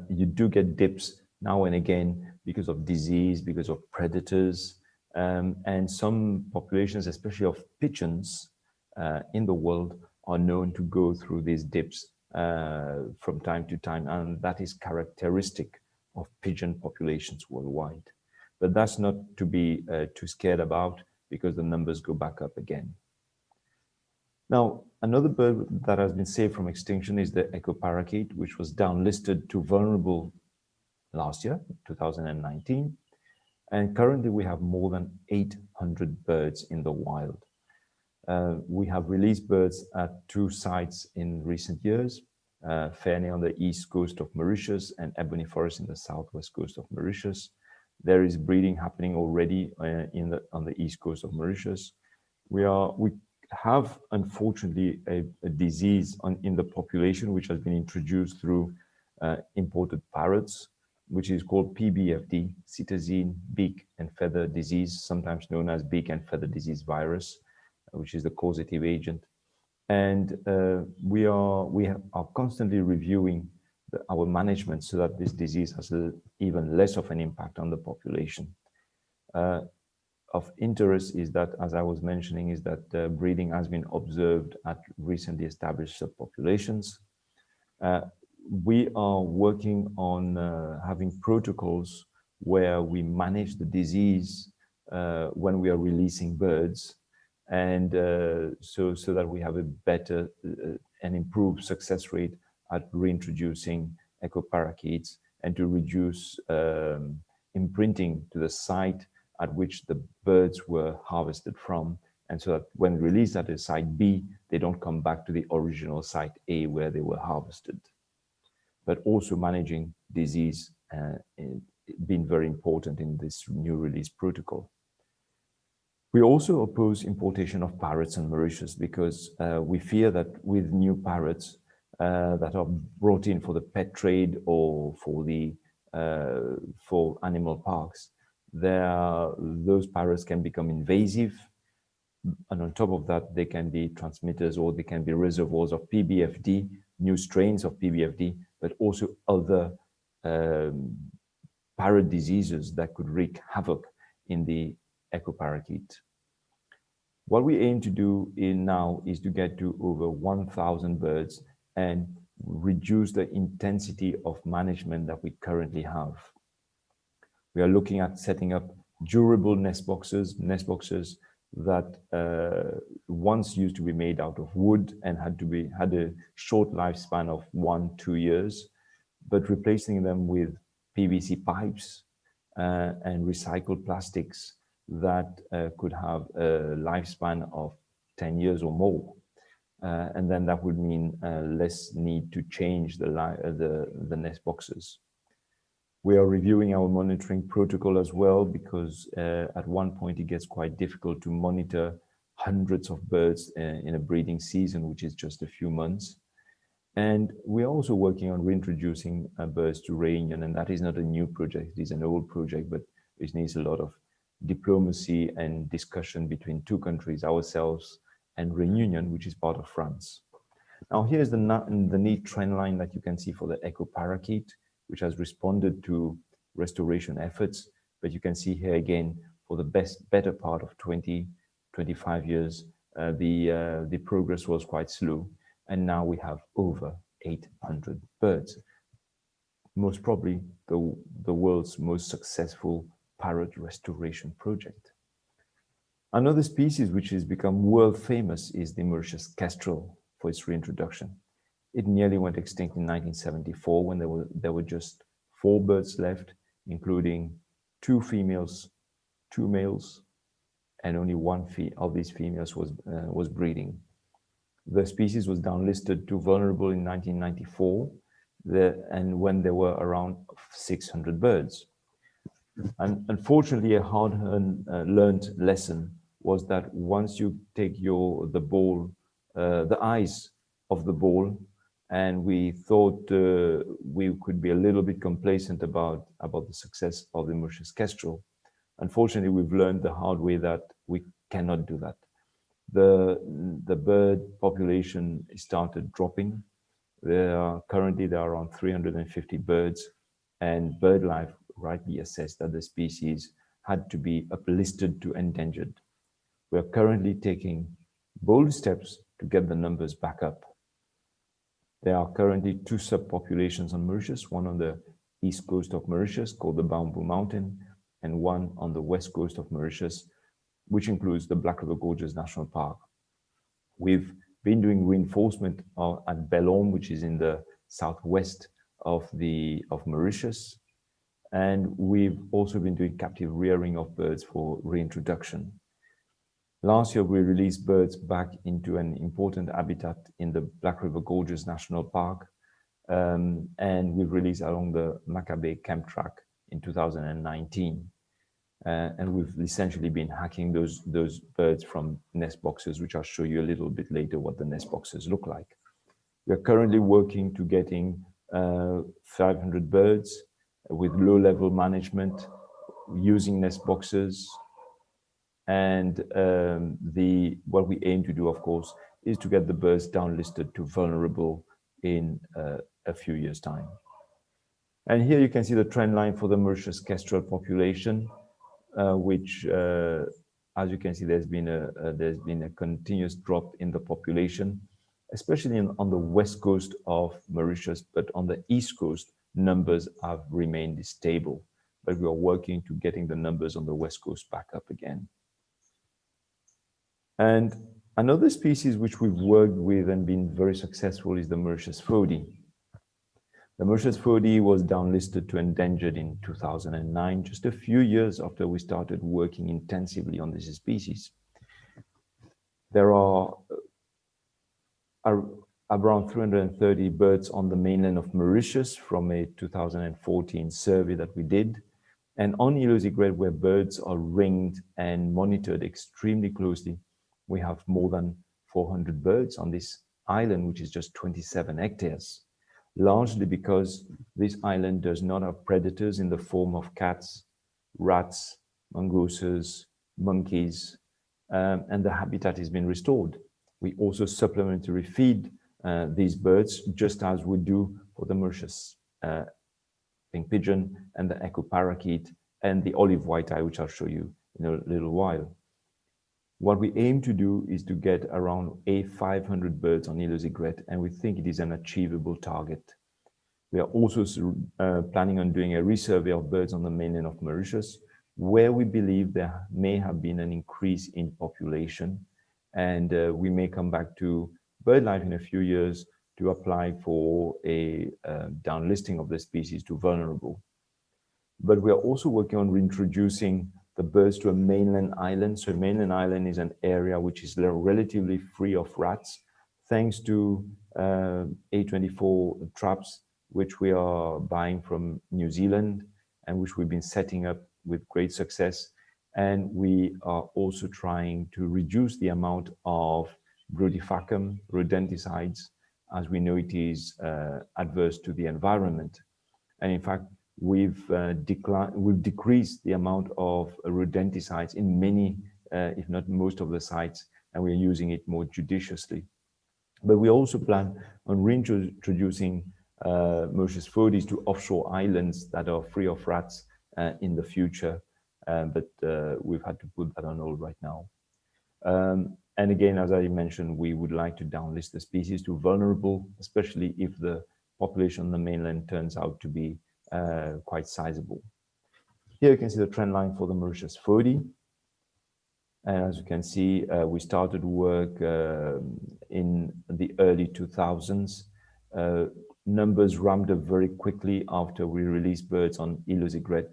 you do get dips now and again because of disease, because of predators, and some populations, especially of pigeons in the world, are known to go through these dips from time to time, and that is characteristic of pigeon populations worldwide. But that's not to be too scared about, because the numbers go back up again. Now, another bird that has been saved from extinction is the echo parakeet, which was downlisted to vulnerable last year, 2019. And currently we have more than 800 birds in the wild. We have released birds at 2 sites in recent years, Fernie on the east coast of Mauritius and Ebony Forest in the southwest coast of Mauritius. There is breeding happening already on the east coast of Mauritius. We have, unfortunately, a disease in the population which has been introduced through imported parrots, which is called PBFD, cytazine beak and feather disease, sometimes known as beak and feather disease virus, which is the causative agent. And we are constantly reviewing our management so that this disease has even less of an impact on the population. Of interest is that, as I was mentioning, is that breeding has been observed at recently established subpopulations. We are working on having protocols where we manage the disease when we are releasing birds, and so that we have a better and improved success rate at reintroducing echo parakeets, and to reduce imprinting to the site at which the birds were harvested from, and so that when released at a site B, they don't come back to the original site A where they were harvested. But also managing disease being very important in this new release protocol. We also oppose importation of parrots in Mauritius because we fear that with new parrots that are brought in for the pet trade or for animal parks, those parrots can become invasive, and on top of that, they can be transmitters, or they can be reservoirs of PBFD, new strains of PBFD, but also other parrot diseases that could wreak havoc in the echo parakeet. What we aim to do now is to get to over 1,000 birds and reduce the intensity of management that we currently have. We are looking at setting up durable nest boxes that once used to be made out of wood and had a short lifespan of 1-2 years, but replacing them with PVC pipes and recycled plastics that could have a lifespan of 10 years or more. And then that would mean less need to change the nest boxes. We are reviewing our monitoring protocol as well, because at one point it gets quite difficult to monitor hundreds of birds in a breeding season, which is just a few months. And we're also working on reintroducing birds to Réunion, and that is not a new project, it is an old project, but it needs a lot of diplomacy and discussion between two countries, ourselves and Réunion, which is part of France. Now here's the neat trend line that you can see for the echo parakeet, which has responded to restoration efforts. But you can see here again, for the better part of 25 years, the progress was quite slow. And now we have over 800 birds. Most probably the world's most successful parrot restoration project. Another species which has become world famous is the Mauritius Kestrel for its reintroduction. It nearly went extinct in 1974 when there were just 4 birds left, including 2 females, 2 males, and only one of these females was breeding. The species was downlisted to vulnerable in 1994, and when there were around 600 birds. And unfortunately, a hard-learned lesson was that once you take the eyes of the ball, and we thought we could be a little bit complacent about the success of the Mauritius Kestrel. Unfortunately, we've learned the hard way that we cannot do that. The bird population started dropping. Currently there are around 350 birds, and BirdLife rightly assessed that the species had to be uplisted to endangered. We are currently taking bold steps to get the numbers back up. There are currently 2 subpopulations on Mauritius, one on the east coast of Mauritius called the Bamboo Mountain, and one on the west coast of Mauritius, which includes the Black River Gorges National Park. We've been doing reinforcement at Bellon, which is in the southwest of Mauritius. And we've also been doing captive rearing of birds for reintroduction. Last year, we released birds back into an important habitat in the Black River Gorges National Park. And we've released along the Macabe Camp Track in 2019. And we've essentially been hacking those birds from nest boxes, which I'll show you a little bit later what the nest boxes look like. We're currently working to getting 500 birds with low-level management using nest boxes. And what we aim to do, of course, is to get the birds downlisted to vulnerable in a few years' time. And here you can see the trend line for the Mauritius Kestrel population, which, as you can see, there's been a continuous drop in the population, especially on the west coast of Mauritius, but on the east coast, numbers have remained stable. But we are working to getting the numbers on the west coast back up again. And another species which we've worked with and been very successful is the Mauritius Fody. The Mauritius Fody was downlisted to endangered in 2009, just a few years after we started working intensively on this species. There are around 330 birds on the mainland of Mauritius from a 2014 survey that we did. And on Illozy Gred, where birds are ringed and monitored extremely closely, we have more than 400 birds on this island, which is just 27 hectares. Largely because this island does not have predators in the form of cats, rats, mongooses, monkeys, and the habitat has been restored. We also supplementary feed these birds, just as we do for the Mauritius pink pigeon and the echo parakeet and the olive white-eye, which I'll show you in a little while. What we aim to do is to get around 500 birds on Illozy Gred, and we think it is an achievable target. We are also planning on doing a resurvey of birds on the mainland of Mauritius, where we believe there may have been an increase in population, and we may come back to BirdLife in a few years to apply for a downlisting of the species to vulnerable. But we are also working on reintroducing the birds to a mainland island. So a mainland island is an area which is relatively free of rats, thanks to A24 traps, which we are buying from New Zealand, and which we've been setting up with great success. And we are also trying to reduce the amount of Brudifacum rodenticides, as we know it is adverse to the environment. And in fact, we've decreased the amount of rodenticides in many, if not most of the sites, and we're using it more judiciously. But we also plan on reintroducing Mauritius Fody to offshore islands that are free of rats in the future, but we've had to put that on hold right now. And again, as I mentioned, we would like to downlist the species to vulnerable, especially if the population on the mainland turns out to be quite sizable. Here you can see the trend line for the Mauritius Fody. And as you can see, we started work in the early 2000s. Numbers ramped up very quickly after we released birds on Île aux Aigrettes,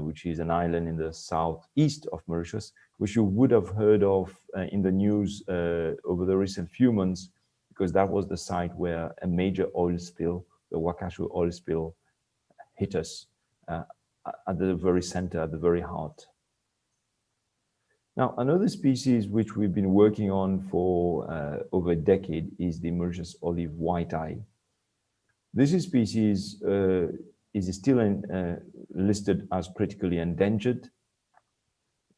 which is an island in the southeast of Mauritius, which you would have heard of in the news over the recent few months, because that was the site where a major oil spill, the Wakashu oil spill, hit us at the very center, at the very heart. Now, another species which we've been working on for over a decade is the Mauritius olive white-eye. This species is still listed as critically endangered.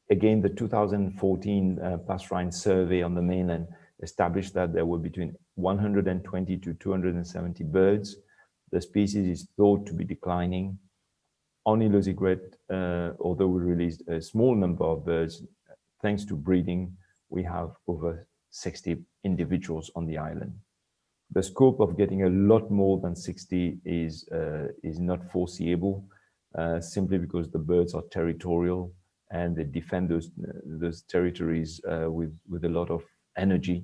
Again, the 2014 passerine survey on the mainland established that there were between 120 to 270 birds. The species is thought to be declining. On Île aux Aigrettes, although we released a small number of birds, thanks to breeding, we have over 60 individuals on the island. The scope of getting a lot more than 60 is not foreseeable, simply because the birds are territorial and they defend those territories with a lot of energy.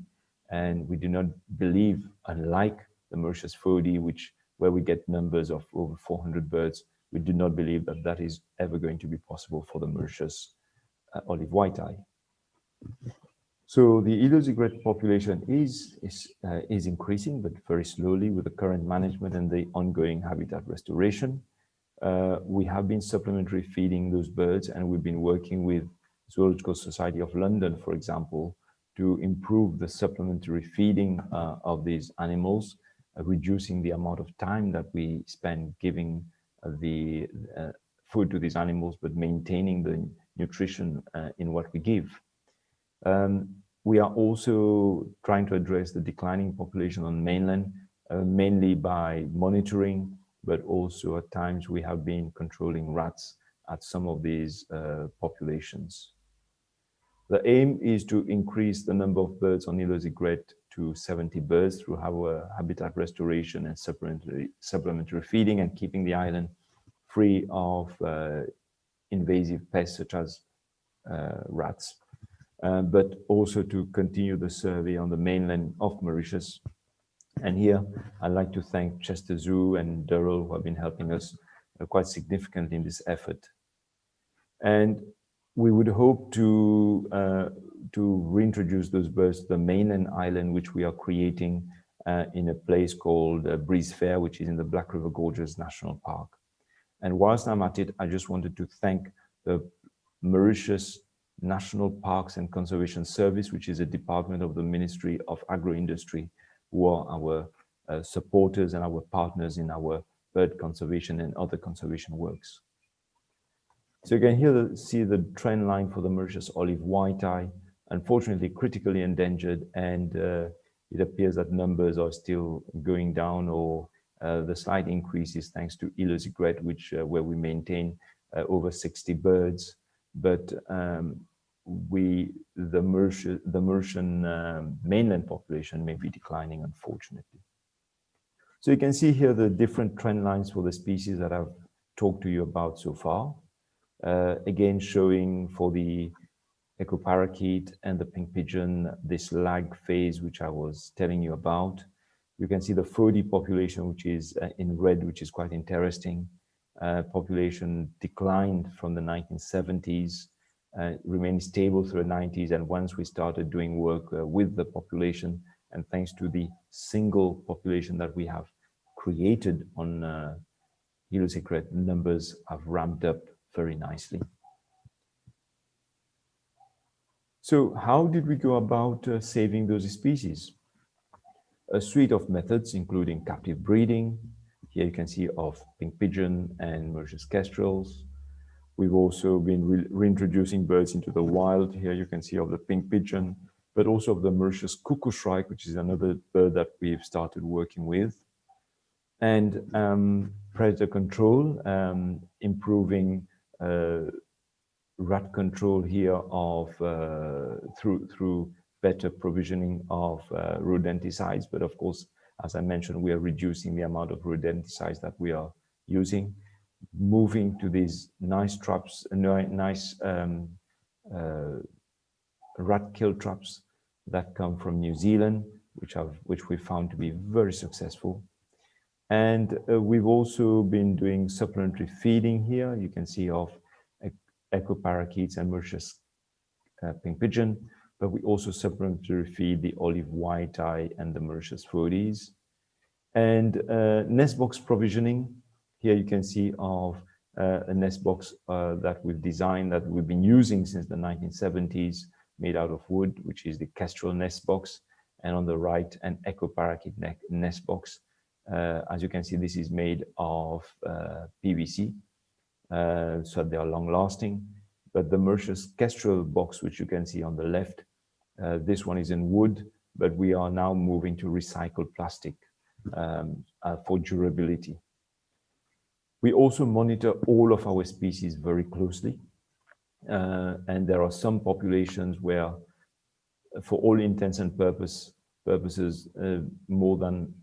And we do not believe, unlike the Mauritius Fody, where we get numbers of over 400 birds, we do not believe that that is ever going to be possible for the Mauritius olive white-eye. So the Île aux Aigrettes population is increasing, but very slowly with the current management and the ongoing habitat restoration. We have been supplementary feeding those birds, and we've been working with Zoological Society of London, for example, to improve the supplementary feeding of these animals, reducing the amount of time that we spend giving the food to these animals, but maintaining the nutrition in what we give. We are also trying to address the declining population on mainland, mainly by monitoring, but also at times we have been controlling rats at some of these populations. The aim is to increase the number of birds on Île aux Aigrettes to 70 birds through our habitat restoration and supplementary feeding, and keeping the island free of invasive pests such as rats. But also to continue the survey on the mainland of Mauritius. And here I'd like to thank Chester Zoo and Durrell, who have been helping us quite significantly in this effort. And we would hope to reintroduce those birds to the mainland island, which we are creating in a place called Breeze Fair, which is in the Black River Gorges National Park. And whilst I'm at it, I just wanted to thank the Mauritius National Parks and Conservation Service, which is a department of the Ministry of Agro-Industry, who are our supporters and our partners in our bird conservation and other conservation works. So you can here see the trend line for the Mauritius olive white-eye, unfortunately critically endangered, and it appears that numbers are still going down, or the slight increase is thanks to Île aux Aigrettes, where we maintain over 60 birds. But the Mauritian mainland population may be declining, unfortunately. So you can see here the different trend lines for the species that I've talked to you about so far. Again, showing for the echo parakeet and the pink pigeon this lag phase, which I was telling you about. You can see the Fody population, which is in red, which is quite interesting. Population declined from the 1970s, remained stable through the 90s, and once we started doing work with the population, and thanks to the single population that we have created on IUCN Red numbers have ramped up very nicely. So how did we go about saving those species? A suite of methods, including captive breeding. Here you can see of pink pigeon and Mauritius kestrels. We've also been reintroducing birds into the wild. Here you can see of the pink pigeon, but also of the Mauritius cuckoo shrike, which is another bird that we've started working with. And predator control, improving rat control here of through better provisioning of rodenticides. But of course, as I mentioned, we are reducing the amount of rodenticides that we are using, moving to these nice traps, nice rat kill traps that come from New Zealand, which we found to be very successful. And we've also been doing supplementary feeding here. You can see of echo parakeets and Mauritius pink pigeon, but we also supplementary feed the olive white-eye and the Mauritius Fodys. And nest box provisioning. Here you can see of a nest box that we've designed, that we've been using since the 1970s, made out of wood, which is the Kestrel nest box. And on the right, an echo parakeet nest box. As you can see, this is made of PVC, so they are long-lasting. But the Mauritius Kestrel box, which you can see on the left, this one is in wood, but we are now moving to recycled plastic for durability. We also monitor all of our species very closely. And there are some populations where, for all intents and purposes, more than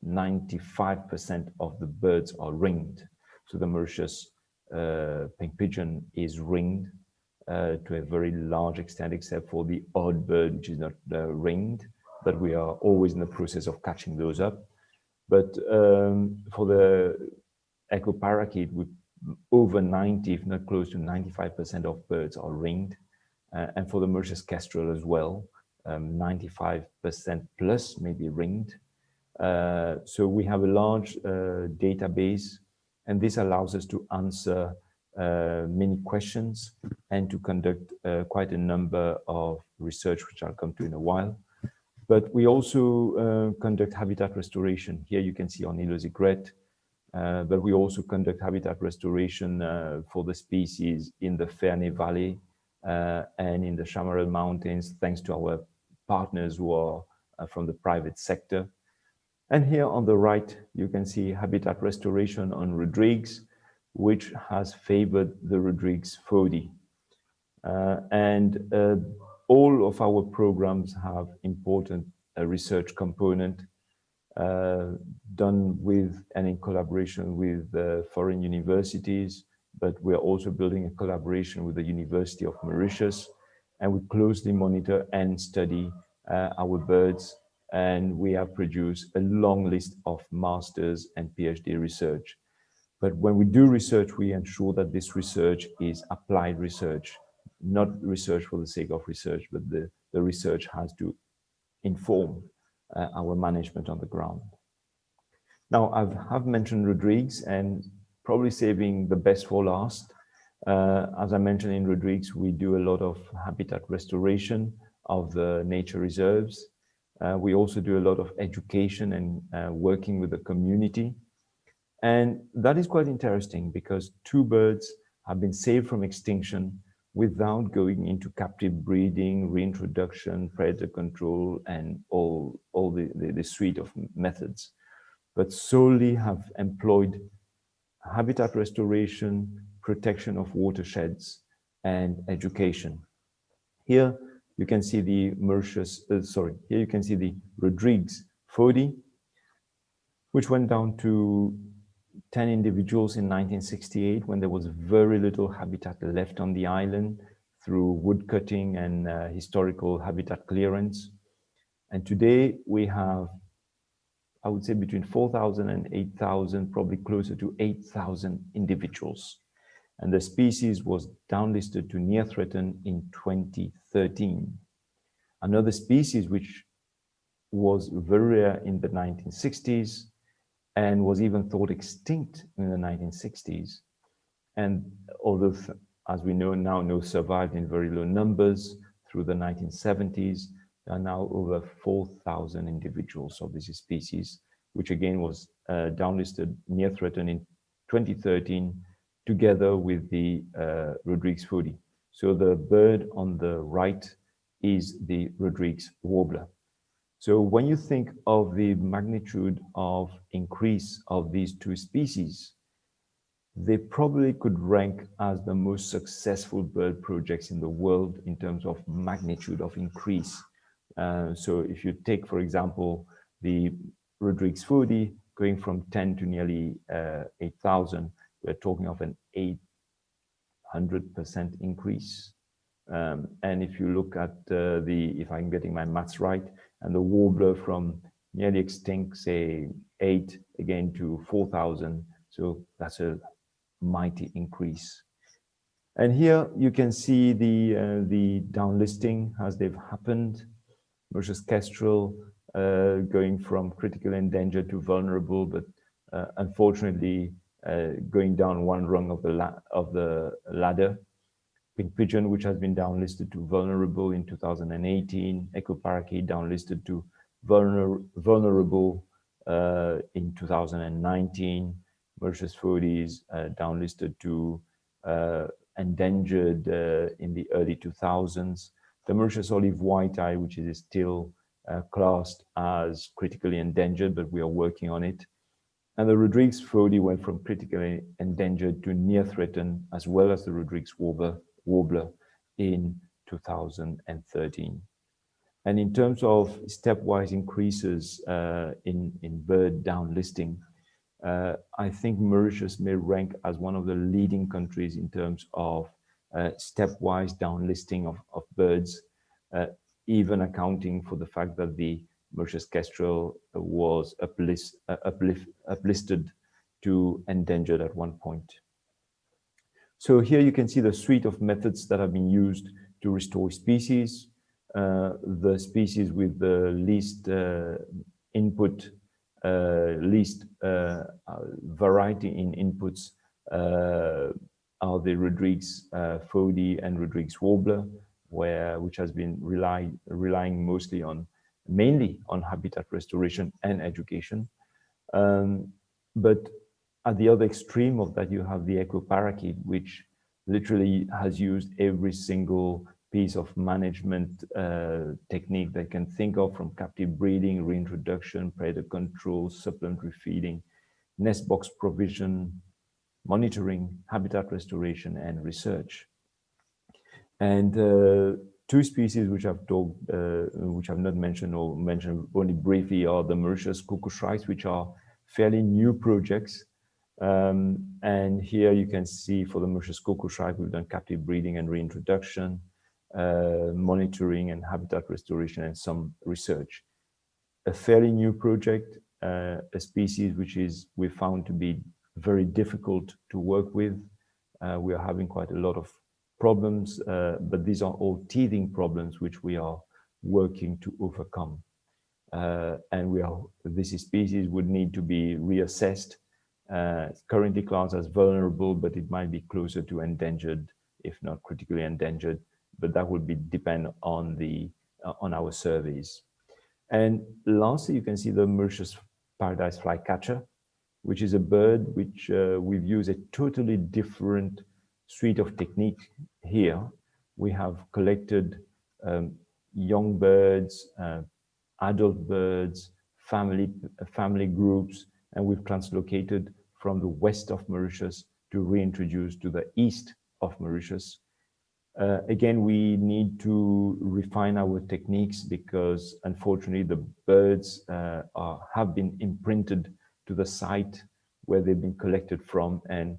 95% of the birds are ringed. So the Mauritius pink pigeon is ringed to a very large extent, except for the odd bird, which is not ringed, but we are always in the process of catching those up. But for the echo parakeet, with over 90, if not close to 95% of birds are ringed. And for the Mauritius kestrel as well, 95% plus may be ringed. So we have a large database, and this allows us to answer many questions and to conduct quite a number of research, which I'll come to in a while. But we also conduct habitat restoration. Here you can see on IUCN Red, but we also conduct habitat restoration for the species in the Ferney Valley and in the Chamarel Mountains, thanks to our partners who are from the private sector. And here on the right, you can see habitat restoration on Rodrigues, which has favored the Rodrigues Fody. And all of our programs have important research component done with and in collaboration with foreign universities, but we are also building a collaboration with the University of Mauritius, and we closely monitor and study our birds, and we have produced a long list of master's and PhD research. But when we do research, we ensure that this research is applied research, not research for the sake of research, but the research has to inform our management on the ground. Now, I've mentioned Rodrigues, and probably saving the best for last. As I mentioned, in Rodrigues, we do a lot of habitat restoration of the nature reserves. We also do a lot of education and working with the community. And that is quite interesting because 2 birds have been saved from extinction without going into captive breeding, reintroduction, predator control, and all the suite of methods, but solely have employed habitat restoration, protection of watersheds, and education. Here you can see the here you can see the Rodrigues Fody, which went down to 10 individuals in 1968 when there was very little habitat left on the island through wood cutting and historical habitat clearance. And today we have, I would say, between 4,000 and 8,000, probably closer to 8,000 individuals. And the species was downlisted to near threatened in 2013. Another species which was very rare in the 1960s and was even thought extinct in the 1960s. And although, as we know survived in very low numbers through the 1970s, there are now over 4,000 individuals of this species, which again was downlisted near threatened in 2013, together with the Rodrigues Fody. So the bird on the right is the Rodrigues warbler. So when you think of the magnitude of increase of these two species, they probably could rank as the most successful bird projects in the world in terms of magnitude of increase. So if you take, for example, the Rodrigues Fody going from 10 to nearly 8,000, we're talking of an 800% increase. And if you look at if I'm getting my maths right, and the warbler from nearly extinct, say 8 again to 4,000, so that's a mighty increase. And here you can see the downlisting as they've happened. Mauritius Kestrel going from critically endangered to vulnerable, but unfortunately going down one rung of the ladder. Pink Pigeon, which has been downlisted to vulnerable in 2018, Echo Parakeet downlisted to vulnerable in 2019, Mauritius Fody is downlisted to endangered in the early 2000s. The Mauritius olive white-eye, which is still classed as critically endangered, but we are working on it. And the Rodrigues Fody went from critically endangered to near threatened, as well as the Rodrigues warbler in 2013. And in terms of stepwise increases in bird downlisting, I think Mauritius may rank as one of the leading countries in terms of stepwise downlisting of birds, even accounting for the fact that the Mauritius Kestrel was uplisted to endangered at one point. So here you can see the suite of methods that have been used to restore species. The species with the least input, least variety in inputs are the Rodrigues Fody and Rodrigues warbler, which has been relying mainly on habitat restoration and education. But at the other extreme of that, you have the Echo Parakeet, which literally has used every single piece of management technique they can think of, from captive breeding, reintroduction, predator control, supplementary feeding, nest box provision, monitoring, habitat restoration, and research. And two species which I've not mentioned or mentioned only briefly are the Mauritius cuckoo shrikes, which are fairly new projects. And here you can see for the Mauritius cuckoo shrike, we've done captive breeding and reintroduction, monitoring and habitat restoration, and some research. A fairly new project, a species which we found to be very difficult to work with. We are having quite a lot of problems, but these are all teething problems which we are working to overcome. And this species would need to be reassessed. Currently classed as vulnerable, but it might be closer to endangered, if not critically endangered. But that would depend on our surveys. And lastly, you can see the Mauritius paradise flycatcher, which is a bird which we've used a totally different suite of technique here. We have collected young birds, adult birds, family groups, and we've translocated from the west of Mauritius to reintroduce to the east of Mauritius. Again, we need to refine our techniques because unfortunately the birds have been imprinted to the site where they've been collected from, and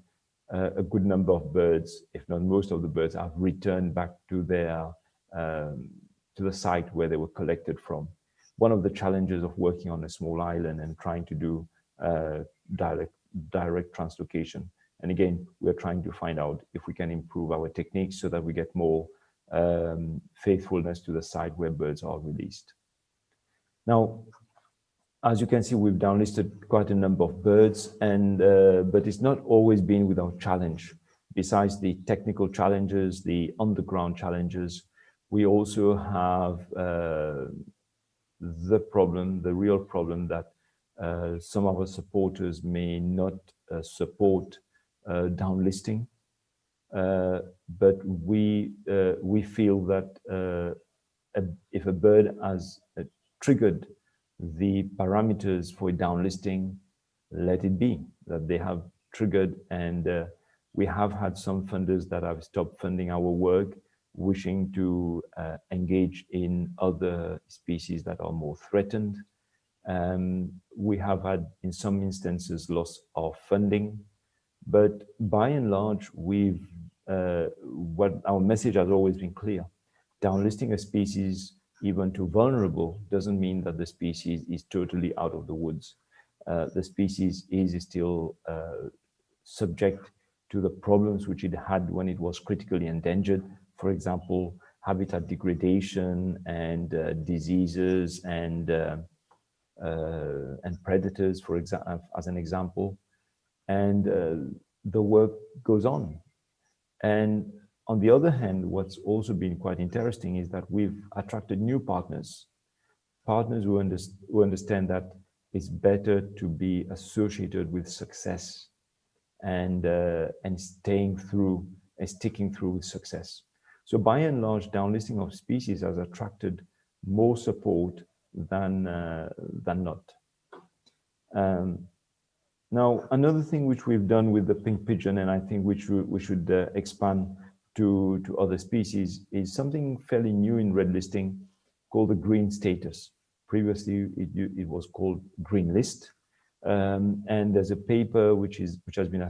a good number of birds, if not most of the birds, have returned back to the site where they were collected from. One of the challenges of working on a small island and trying to do direct translocation. And again, we're trying to find out if we can improve our techniques so that we get more faithfulness to the site where birds are released. Now, As you can see, we've downlisted quite a number of birds, and but it's not always been without challenge. Besides the technical challenges, the underground challenges, we also have the problem, the real problem that some of our supporters may not support downlisting, but we feel that if a bird has triggered the parameters for downlisting, let it be, that they have triggered, and we have had some funders that have stopped funding our work, wishing to engage in other species that are more threatened. We have had, in some instances, loss of funding, but by and large, what our message has always been clear. Downlisting a species, even to vulnerable, doesn't mean that the species is totally out of the woods. The species is still subject to the problems which it had when it was critically endangered. For example, habitat degradation and diseases and predators, for example, as an example. And the work goes on. And on the other hand, what's also been quite interesting is that we've attracted new partners who understand that it's better to be associated with success and sticking through with success. So by and large, downlisting of species has attracted more support than not. Now, another thing which we've done with the pink pigeon, and I think we should expand to other species, is something fairly new in red listing called the green status. Previously, it was called green list. And there's a paper which has been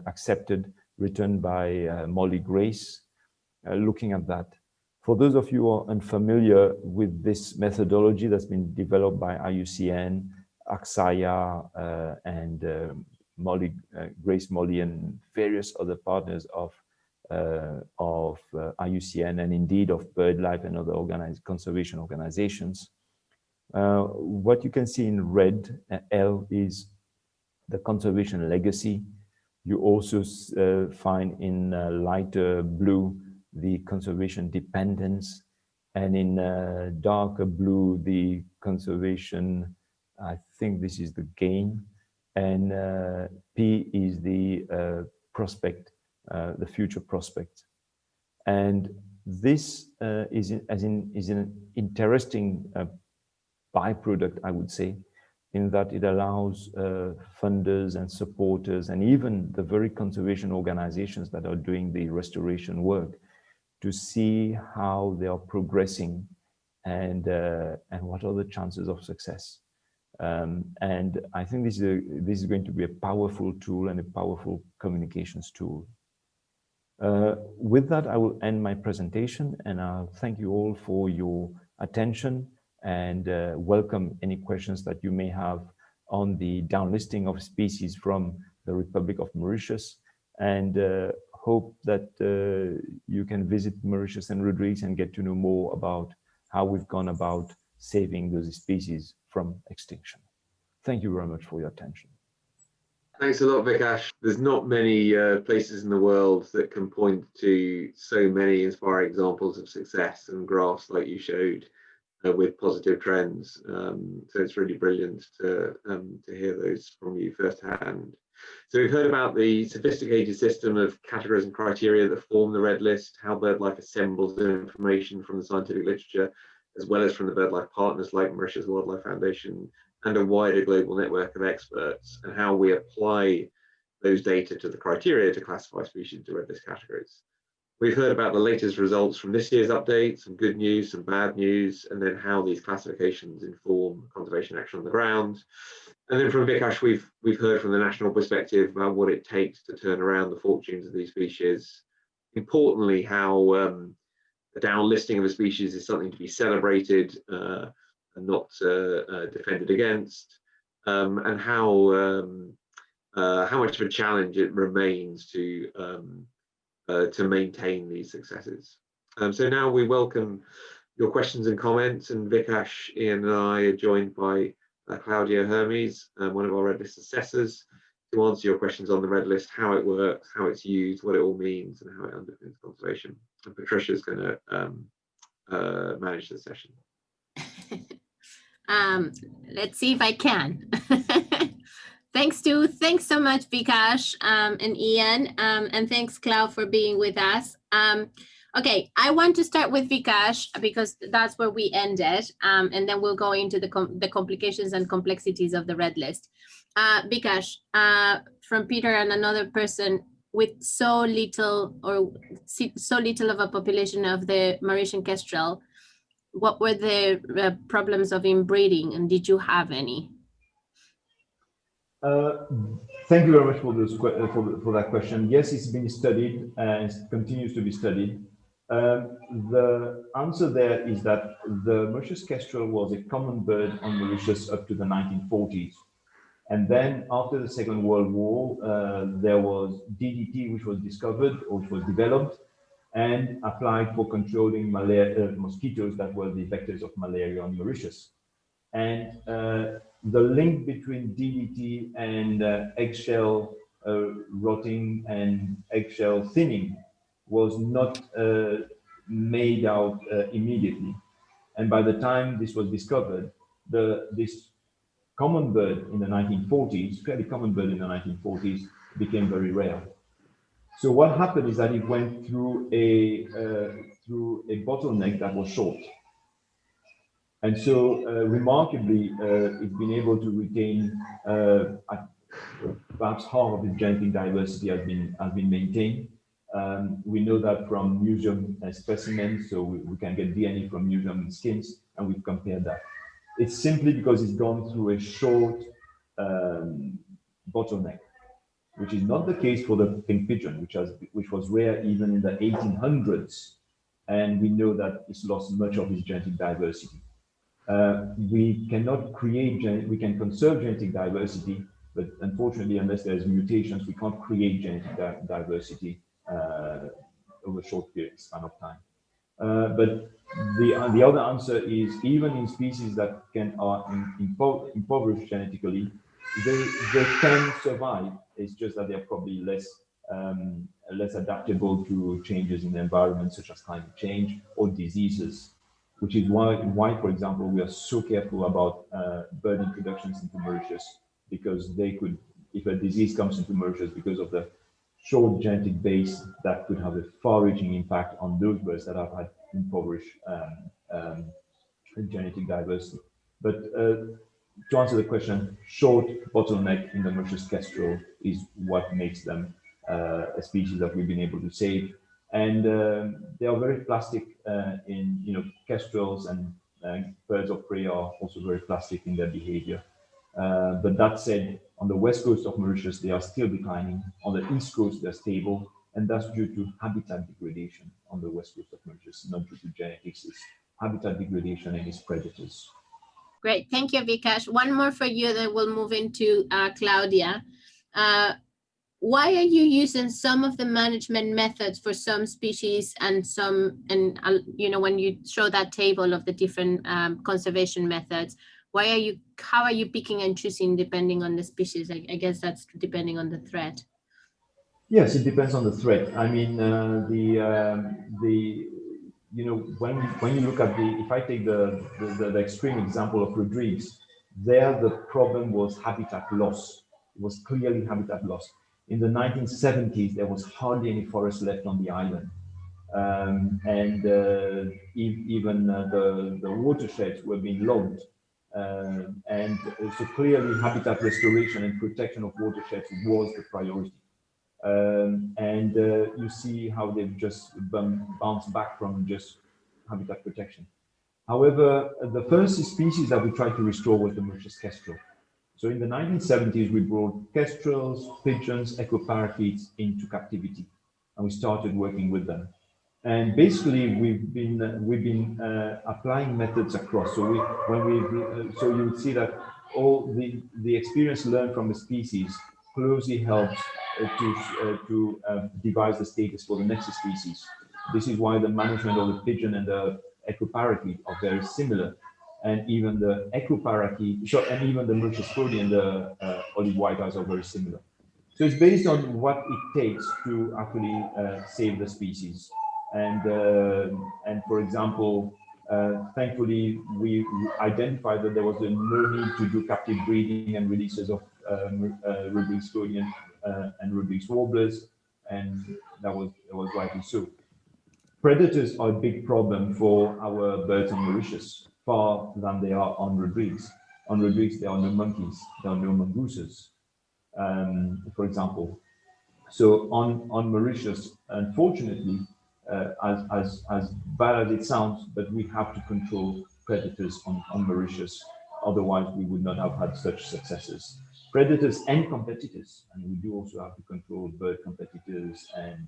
accepted, written by Molly Grace, looking at that. For those of you who are unfamiliar with this methodology that's been developed by IUCN, Aksaya, and Grace Molly, and various other partners of IUCN, and indeed of BirdLife and other conservation organizations. What you can see in red, L, is the conservation legacy. You also find in lighter blue the conservation dependence, and in darker blue the conservation, I think this is the gain, and P is the prospect, the future prospect. And this is an interesting byproduct, I would say, in that it allows funders and supporters and even the very conservation organizations that are doing the restoration work to see how they are progressing and what are the chances of success. And I think this is going to be a powerful tool and a powerful communications tool. With that, I will end my presentation, and I'll thank you all for your attention and welcome any questions that you may have on the downlisting of species from the Republic of Mauritius, and hope that you can visit Mauritius and Rodrigues and get to know more about how we've gone about saving those species from extinction. Thank you very much for your attention. Thanks a lot, Vikash. There's not many places in the world that can point to so many inspiring examples of success and graphs like you showed with positive trends. So it's really brilliant to hear those from you firsthand. So we've heard about the sophisticated system of categories and criteria that form the Red List, how BirdLife assembles the information from the scientific literature, as well as from the BirdLife partners like Mauritius Wildlife Foundation and a wider global network of experts, and how we apply those data to the criteria to classify species into Red List categories. We've heard about the latest results from this year's update, some good news, some bad news, and then how these classifications inform conservation action on the ground. And then from Vikash, we've heard from the national perspective about what it takes to turn around the fortunes of these species. Importantly, how the downlisting of a species is something to be celebrated and not defended against, and how much of a challenge it remains to maintain these successes. So now we welcome your questions and comments, and Vikash, Ian and I are joined by Claudia Hermes, one of our Red List assessors, to answer your questions on the Red List, how it works, how it's used, what it all means, and how it underpins conservation. And Patricia is going to manage the session. Let's see if I can. Thanks so much, Vikash and Ian, and thanks, Clau, for being with us. Okay, I want to start with Vikash because that's where we ended, and then we'll go into the complications and complexities of the Red List. Vikash, from Peter and another person, with so little of a population of the Mauritian Kestrel, what were the problems of inbreeding, and did you have any? Thank you very much for that question. Yes, it's been studied and it continues to be studied. The answer there is that the Mauritius Kestrel was a common bird on Mauritius up to the 1940s. And then after the Second World War, there was DDT, which was discovered or which was developed and applied for controlling mosquitoes that were the vectors of malaria on Mauritius. And the link between DDT and eggshell rotting and eggshell thinning was not made out immediately. And by the time this was discovered, this common bird in the 1940s, fairly common bird in the 1940s, became very rare. So what happened is that it went through a bottleneck that was short. And so remarkably, it's been able to retain perhaps half of its genetic diversity has been maintained. We know that from museum specimens, so we can get DNA from museum skins, and we've compared that. It's simply because it's gone through a short bottleneck, which is not the case for the pink pigeon, which was rare even in the 1800s, and we know that it's lost much of its genetic diversity. We cannot create, we can conserve genetic diversity, but unfortunately, unless there's mutations, we can't create genetic diversity over a short span of time. But the other answer is, even in species that are impoverished genetically, they can survive. It's just that they're probably less adaptable to changes in the environment, such as climate change or diseases, which is why, for example, we are so careful about bird introductions into Mauritius, because they could, if a disease comes into Mauritius because of the short genetic base, that could have a far-reaching impact on those birds that have had impoverished genetic diversity. But to answer the question, short bottleneck in the Mauritius Kestrel is what makes them a species that we've been able to save. And they are very plastic kestrels and birds of prey are also very plastic in their behavior. But that said, on the west coast of Mauritius, they are still declining. On the east coast, they're stable, and that's due to habitat degradation on the west coast of Mauritius, not due to genetics. It's habitat degradation and its predators. Great, thank you, Vikash. One more for you, then we'll move into Claudia. Why are you using some of the management methods for some species and some, and when you show that table of the different conservation methods, how are you picking and choosing depending on the species? I guess that's depending on the threat. Yes, it depends on the threat. I mean, when you look at if I take the extreme example of Rodrigues, there the problem was habitat loss. It was clearly habitat loss. In the 1970s, there was hardly any forest left on the island. Even the watersheds were being logged. And so clearly habitat restoration and protection of watersheds was the priority. You see how they've just bounced back from just habitat protection. However, the first species that we tried to restore was the Mauritius Kestrel. So in the 1970s, we brought kestrels, pigeons, echo parakeets into captivity, and we started working with them. And basically, we've been applying methods across. So so you would see that all the experience learned from the species closely helps to devise the status for the next species. This is why the management of the pigeon and the echo parakeet are very similar. and even the echo parakeet, so, and even the Mauritius Fody and the olive white eyes are very similar. So it's based on what it takes to actually save the species. And for example, thankfully, we identified that there was no need to do captive breeding and releases of Rodrigues Fody and Rodrigues warblers, and that was rightly so. Predators are a big problem for our birds on Mauritius, far than they are on Rodrigues. On Rodrigues, there are no monkeys, there are no mongooses, for example. So on Mauritius, unfortunately, as bad as it sounds, but we have to control predators on Mauritius. Otherwise, we would not have had such successes. Predators and competitors, and we do also have to control bird competitors and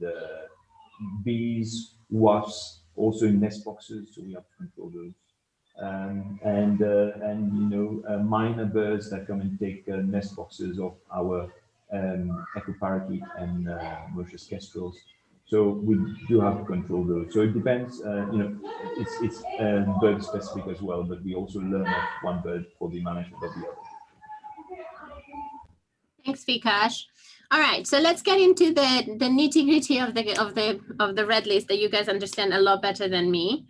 bees, wasps, also in nest boxes, so we have to control those. And you know, minor birds that come and take nest boxes of our echo parakeet and Mauritius kestrels. So we do have to control those. So it depends. You know, it's bird specific as well, but we also learn of one bird for the management of the other. Thanks, Vikash. All right, so let's get into the nitty-gritty of the red list that you guys understand a lot better than me.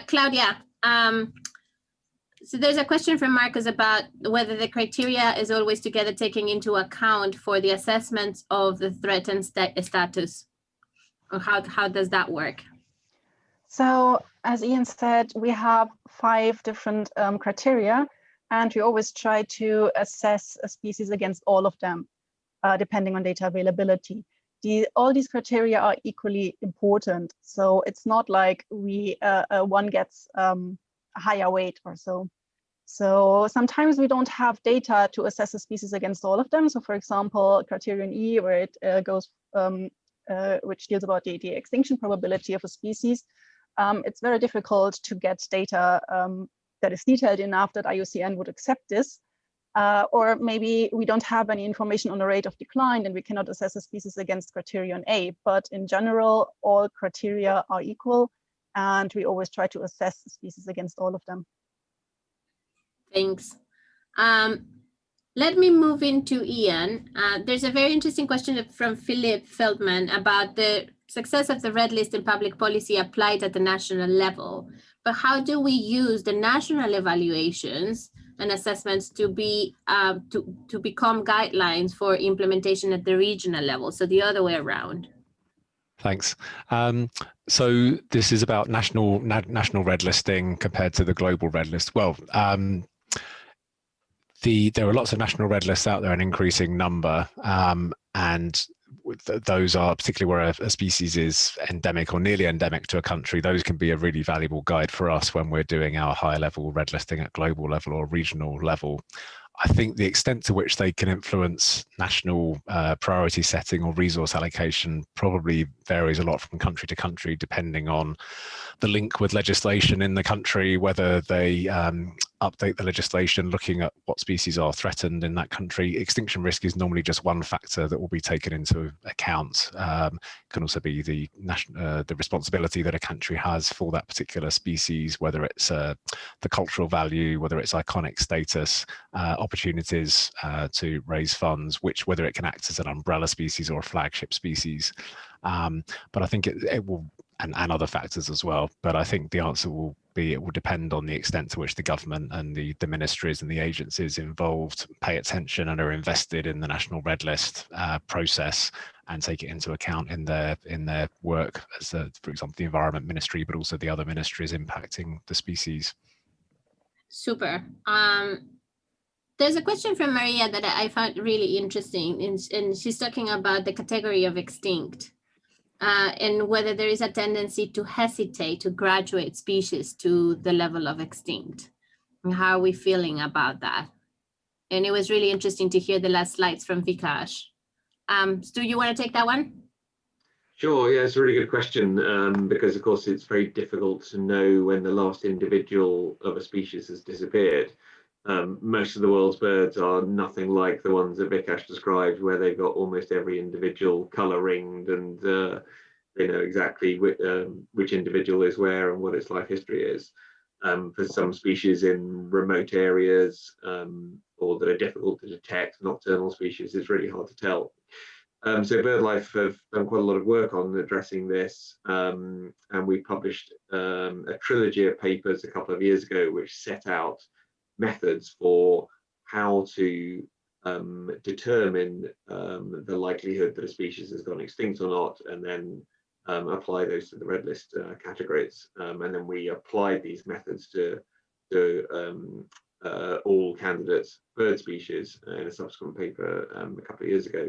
Claudia, so there's a question from Marcus about whether the criteria is always together taking into account for the assessment of the threatened status, or how does that work? So as Ian said, we have 5 different criteria, and we always try to assess a species against all of them, depending on data availability. All these criteria are equally important. So it's not like one gets a higher weight or so. So sometimes we don't have data to assess a species against all of them. So for example, criterion E, where it goes, which deals about the extinction probability of a species, it's very difficult to get data that is detailed enough that IUCN would accept this. Or maybe we don't have any information on the rate of decline and we cannot assess a species against criterion A. But in general, all criteria are equal, and we always try to assess the species against all of them. Thanks. Let me move into Ian. There's a very interesting question from Philip Feldman about the success of the red list in public policy applied at the national level. But how do we use the national evaluations and assessments to become guidelines for implementation at the regional level? So the other way around. Thanks. So this is about national red listing compared to the global red list. Well, there are lots of national red lists out there, an increasing number, and those are particularly where a species is endemic or nearly endemic to a country. Those can be a really valuable guide for us when we're doing our high level red listing at global level or regional level. I think the extent to which they can influence national priority setting or resource allocation probably varies a lot from country to country, depending on the link with legislation in the country, whether they update the legislation looking at what species are threatened in that country. Extinction risk is normally just one factor that will be taken into account. It can also be the responsibility that a country has for that particular species, whether it's the cultural value, whether it's iconic status, opportunities to raise funds, whether it can act as an umbrella species or a flagship species. But I think it will, and other factors as well. But I think the answer will be, it will depend on the extent to which the government and the ministries and the agencies involved pay attention and are invested in the national red list process and take it into account in their work as, for example, the Environment Ministry, but also the other ministries impacting the species. Super. There's a question from Maria that I found really interesting, and she's talking about the category of extinct. And whether there is a tendency to hesitate to graduate species to the level of extinct. And how are we feeling about that? And it was really interesting to hear the last slides from Vikash. Stu, you want to take that one? Sure, yeah, it's a really good question, because of course it's very difficult to know when the last individual of a species has disappeared. Most of the world's birds are nothing like the ones that Vikash described, where they've got almost every individual colour ringed and they know exactly which individual is where and what its life history is. for some species in remote areas or that are difficult to detect, nocturnal species, it's really hard to tell. So BirdLife have done quite a lot of work on addressing this, and we published a trilogy of papers a couple of years ago which set out methods for how to determine the likelihood that a species has gone extinct or not, and then apply those to the red list categories. And then we applied these methods to all candidate bird species in a subsequent paper a couple of years ago.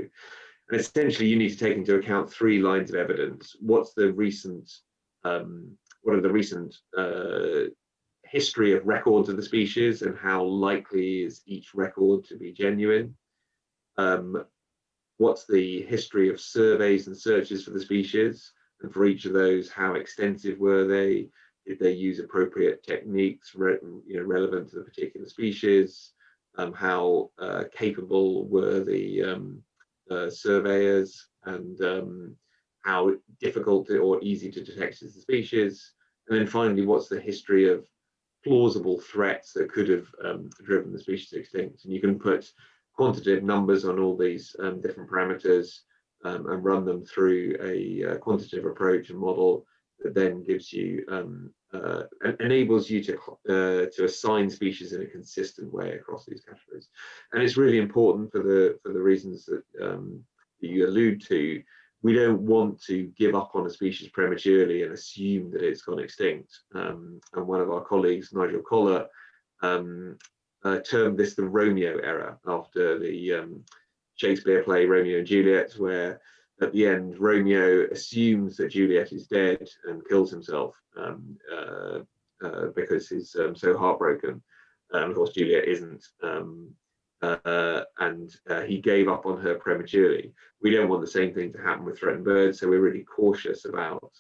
And essentially, you need to take into account 3 lines of evidence. What's the recent, what are the recent history of records of the species, and how likely is each record to be genuine? What's the history of surveys and searches for the species? And for each of those, how extensive were they? Did they use appropriate techniques relevant to the particular species? How capable were the surveyors, and how difficult or easy to detect is the species? And then finally, what's the history of plausible threats that could have driven the species extinct? And you can put quantitative numbers on all these different parameters and run them through a quantitative approach and model that then gives you enables you to assign species in a consistent way across these categories. And it's really important for the reasons that you allude to. We don't want to give up on a species prematurely and assume that it's gone extinct. And one of our colleagues, Nigel Collar, termed this the Romeo era, after the Shakespeare play Romeo and Juliet, where at the end Romeo assumes that Juliet is dead and kills himself because he's so heartbroken. Of course, Juliet isn't. And he gave up on her prematurely. We don't want the same thing to happen with threatened birds, so we're really cautious about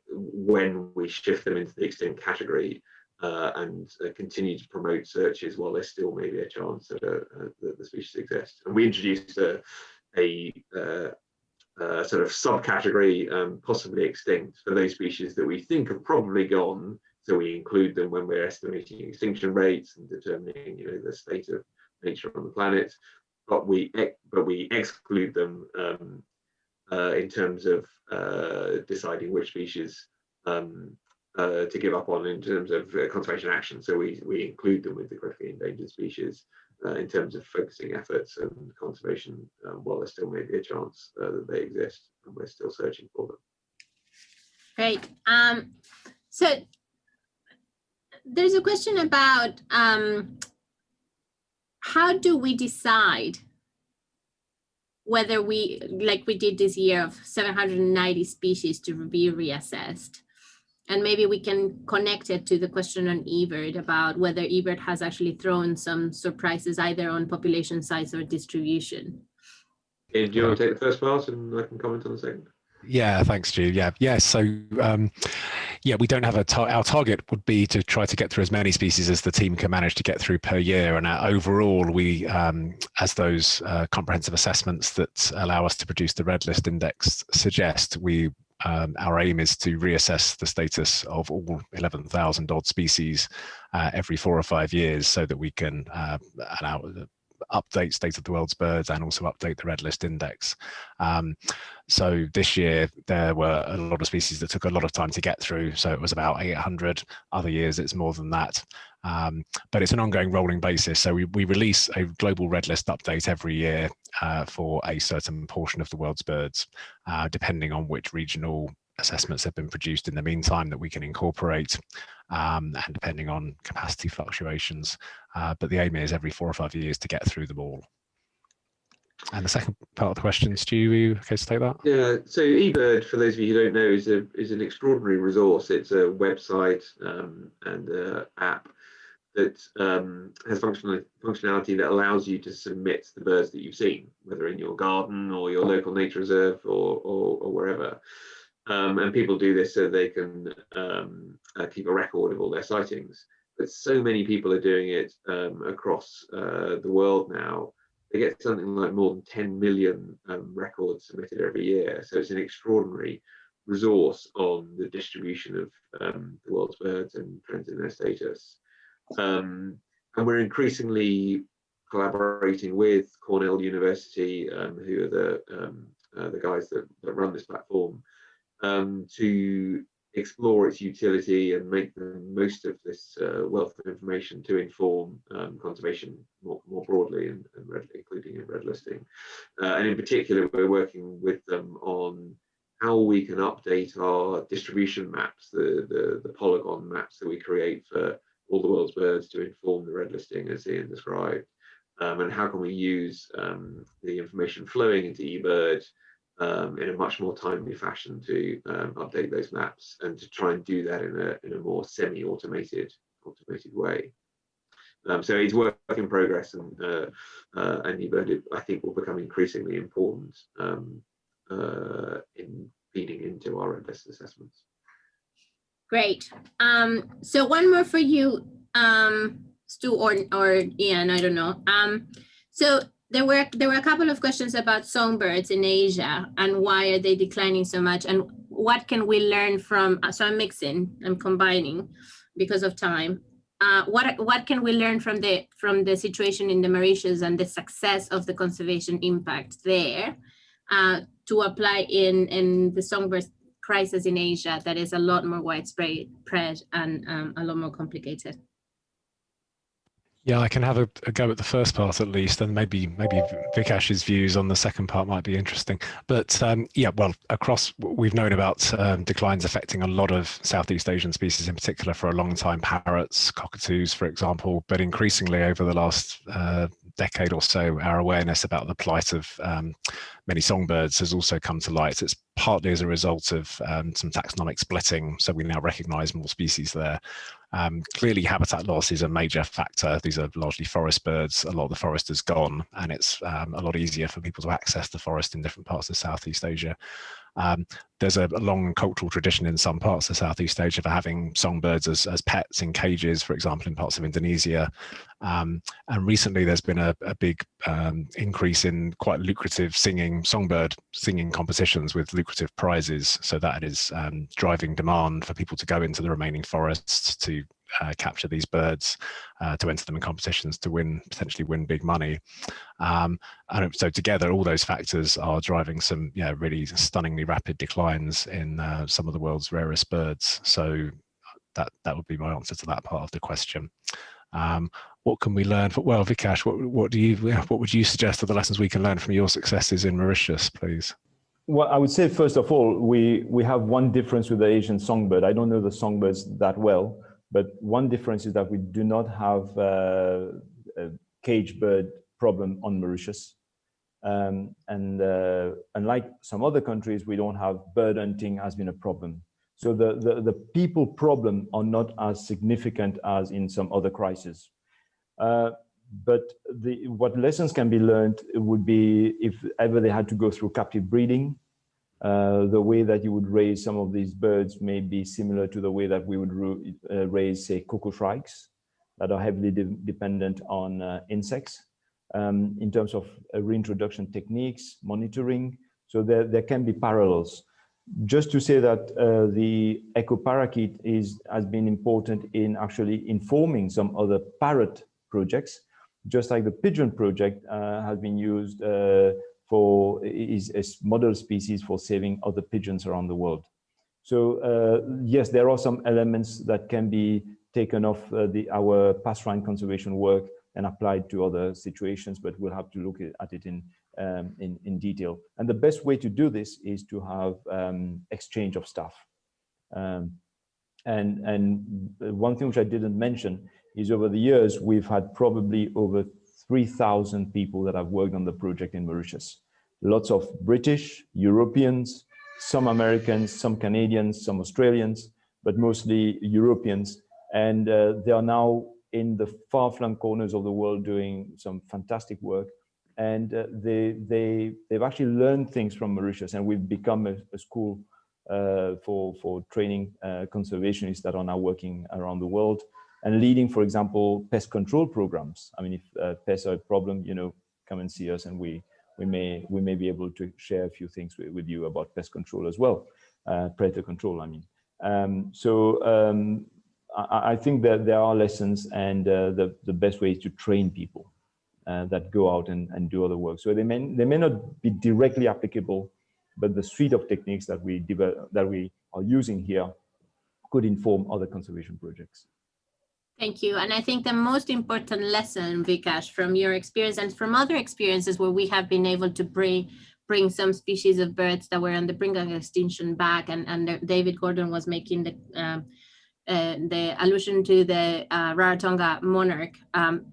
when we shift them into the extinct category, and continue to promote searches while there still may be a chance that the species exists. And we introduced a sort of subcategory, possibly extinct, for those species that we think have probably gone. So we include them when we're estimating extinction rates and determining, the state of nature on the planet. But we exclude them in terms of deciding which species to give up on in terms of conservation action. So we include them with the critically endangered species in terms of focusing efforts and conservation while there still may be a chance that they exist, and we're still searching for them. Great. So there's a question about how do we decide whether we, like we did this year, of 790 species to be reassessed? And maybe we can connect it to the question on eBird about whether eBird has actually thrown some surprises either on population size or distribution. Do you want to take the first part and I can comment on the second? Yeah, thanks, Stu. Yeah. So, we don't have our target would be to try to get through as many species as the team can manage to get through per year. And overall, we, as those comprehensive assessments that allow us to produce the Red List Index suggest, our aim is to reassess the status of all 11,000 odd species every 4 or 5 years, so that we can update State of the World's Birds and also update the Red List Index. So this year there were a lot of species that took a lot of time to get through, so it was about 800. Other years it's more than that, but it's an ongoing rolling basis. So we release a global Red List update every year for a certain portion of the world's birds, depending on which regional assessments have been produced in the meantime that we can incorporate, and depending on capacity fluctuations. But the aim is every 4 or 5 years to get through them all. And the second part of the question, Stu, are you okay to take that? Yeah, so eBird, for those of you who don't know, is an extraordinary resource. It's a website and an app that has functionality that allows you to submit the birds that you've seen, whether in your garden or your local nature reserve or wherever. And people do this so they can keep a record of all their sightings. But so many people are doing it across the world now. They get something like more than 10 million records submitted every year. So it's an extraordinary resource on the distribution of the world's birds and trends in their status. And we're increasingly collaborating with Cornell University, who are the guys that run this platform, to explore its utility and make the most of this wealth of information to inform conservation more broadly, and including in red listing. And in particular, we're working with them on how we can update our distribution maps, the polygon maps that we create for all the world's birds to inform the red listing, as Ian described. And how can we use the information flowing into eBird in a much more timely fashion to update those maps, and to try and do that in a more semi-automated way. So it's work in progress, and eBird, I think, will become increasingly important in feeding into our red list assessments. Great. So one more for you, Stu or Ian, I don't know. So there were a couple of questions about songbirds in Asia, and why are they declining so much, and what can we learn from, so I'm combining because of time. What can we learn from the situation in the Mauritius and the success of the conservation impact there to apply in the songbird crisis in Asia that is a lot more widespread and a lot more complicated? Yeah, I can have a go at the first part at least, and maybe Vikash's views on the second part might be interesting. But yeah, well, we've known about declines affecting a lot of Southeast Asian species in particular for a long time, parrots, cockatoos, for example, but increasingly over the last decade or so, our awareness about the plight of many songbirds has also come to light. It's partly as a result of some taxonomic splitting, so we now recognise more species there. Clearly, habitat loss is a major factor. These are largely forest birds. A lot of the forest is gone, and it's a lot easier for people to access the forest in different parts of Southeast Asia. There's a long cultural tradition in some parts of Southeast Asia for having songbirds as pets in cages, for example, in parts of Indonesia. And recently there's been a big increase in quite lucrative songbird singing competitions with lucrative prizes. So that is driving demand for people to go into the remaining forests to capture these birds, to enter them in competitions to potentially win big money. And so together, all those factors are driving some really stunningly rapid declines in some of the world's rarest birds. So that would be my answer to that part of the question. What can we learn? Well, Vikash, what would you suggest are the lessons we can learn from your successes in Mauritius, please? Well, I would say, first of all, we have one difference with the Asian songbird. I don't know the songbirds that well, but one difference is that we do not have a cage bird problem on Mauritius. And unlike some other countries, we don't have bird hunting has been a problem. So the people problem are not as significant as in some other crises. But what lessons can be learned would be if ever they had to go through captive breeding, the way that you would raise some of these birds may be similar to the way that we would raise, say, cocoa shrikes that are heavily dependent on insects in terms of reintroduction techniques, monitoring. So there can be parallels. Just to say that the echo parakeet has been important in actually informing some other parrot projects, just like the pigeon project has been used is a model species for saving other pigeons around the world. So yes, there are some elements that can be taken off our passerine conservation work and applied to other situations, but we'll have to look at it in detail. And the best way to do this is to have exchange of staff. And one thing which I didn't mention is over the years, we've had probably over 3,000 people that have worked on the project in Mauritius. Lots of British, Europeans, some Americans, some Canadians, some Australians, but mostly Europeans. And they are now in the far-flung corners of the world doing some fantastic work. And they've actually learned things from Mauritius, and we've become a school for training conservationists that are now working around the world and leading, for example, pest control programs. I mean, if pests are a problem, come and see us, and we may be able to share a few things with you about pest control as well. predator control, I mean. I think that there are lessons, and the best way is to train people that go out and do other work. So they may not be directly applicable, but the suite of techniques that we are using here could inform other conservation projects. Thank you. And I think the most important lesson, Vikash, from your experience and from other experiences where we have been able to bring some species of birds that were on the brink of extinction back, and David Gordon was making the allusion to the Rarotonga monarch,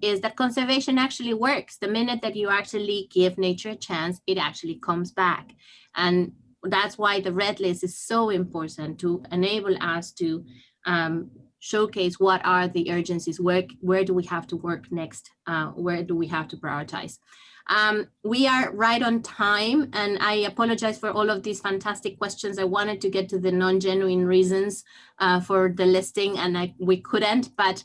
is that conservation actually works. The minute that you actually give nature a chance, it actually comes back. And that's why the Red List is so important, to enable us to showcase what are the urgencies, where do we have to work next, where do we have to prioritize. We are right on time, and I apologize for all of these fantastic questions. I wanted to get to the non-genuine reasons for the listing, and we couldn't, but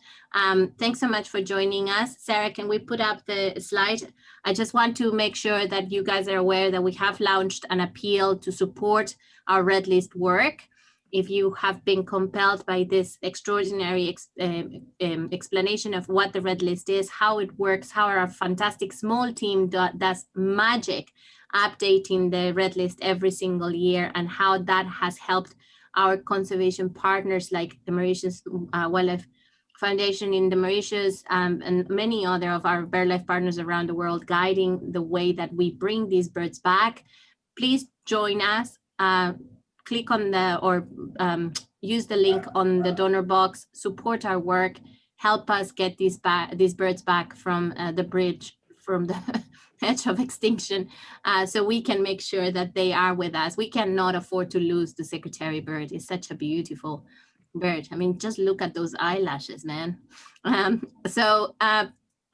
thanks so much for joining us. Sarah, can we put up the slide? I just want to make sure that you guys are aware that we have launched an appeal to support our Red List work. If you have been compelled by this extraordinary explanation of what the Red List is, how it works, how our fantastic small team does magic updating the Red List every single year, and how that has helped our conservation partners like the Mauritius Wildlife Foundation in the Mauritius, and many other of our BirdLife partners around the world, guiding the way that we bring these birds back. Please join us. Click on or use the link on the donor box, support our work, help us get these birds back from the bridge, from the edge of extinction, so we can make sure that they are with us. We cannot afford to lose the secretary bird. It's such a beautiful bird. I mean, just look at those eyelashes, man.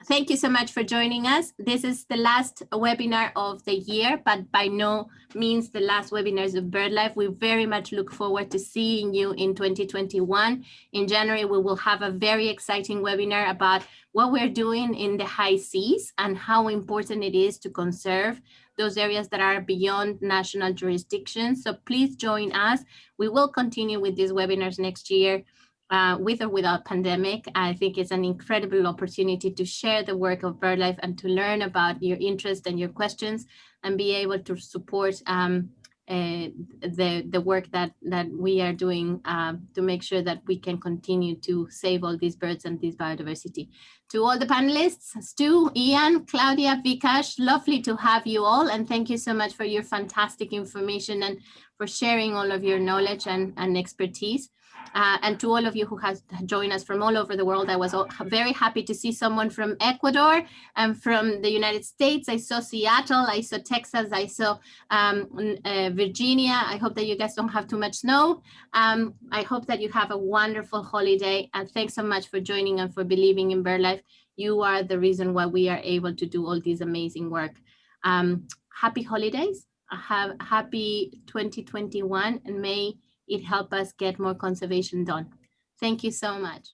Thank you so much for joining us. This is the last webinar of the year, but by no means the last webinars of BirdLife. We very much look forward to seeing you in 2021. In January, we will have a very exciting webinar about what we're doing in the high seas and how important it is to conserve those areas that are beyond national jurisdiction. So please join us. We will continue with these webinars next year. With or without pandemic. I think it's an incredible opportunity to share the work of BirdLife and to learn about your interest and your questions, and be able to support the work that we are doing to make sure that we can continue to save all these birds and this biodiversity. To all the panelists, Stu, Ian, Claudia, Vikash, lovely to have you all, and thank you so much for your fantastic information and for sharing all of your knowledge and expertise. And to all of you who has joined us from all over the world, I was very happy to see someone from Ecuador and from the United States. I saw Seattle, I saw Texas, I saw Virginia. I hope that you guys don't have too much snow. I hope that you have a wonderful holiday, and thanks so much for joining and for believing in BirdLife. You are the reason why we are able to do all this amazing work. Happy holidays, happy 2021, and may it help us get more conservation done. Thank you so much.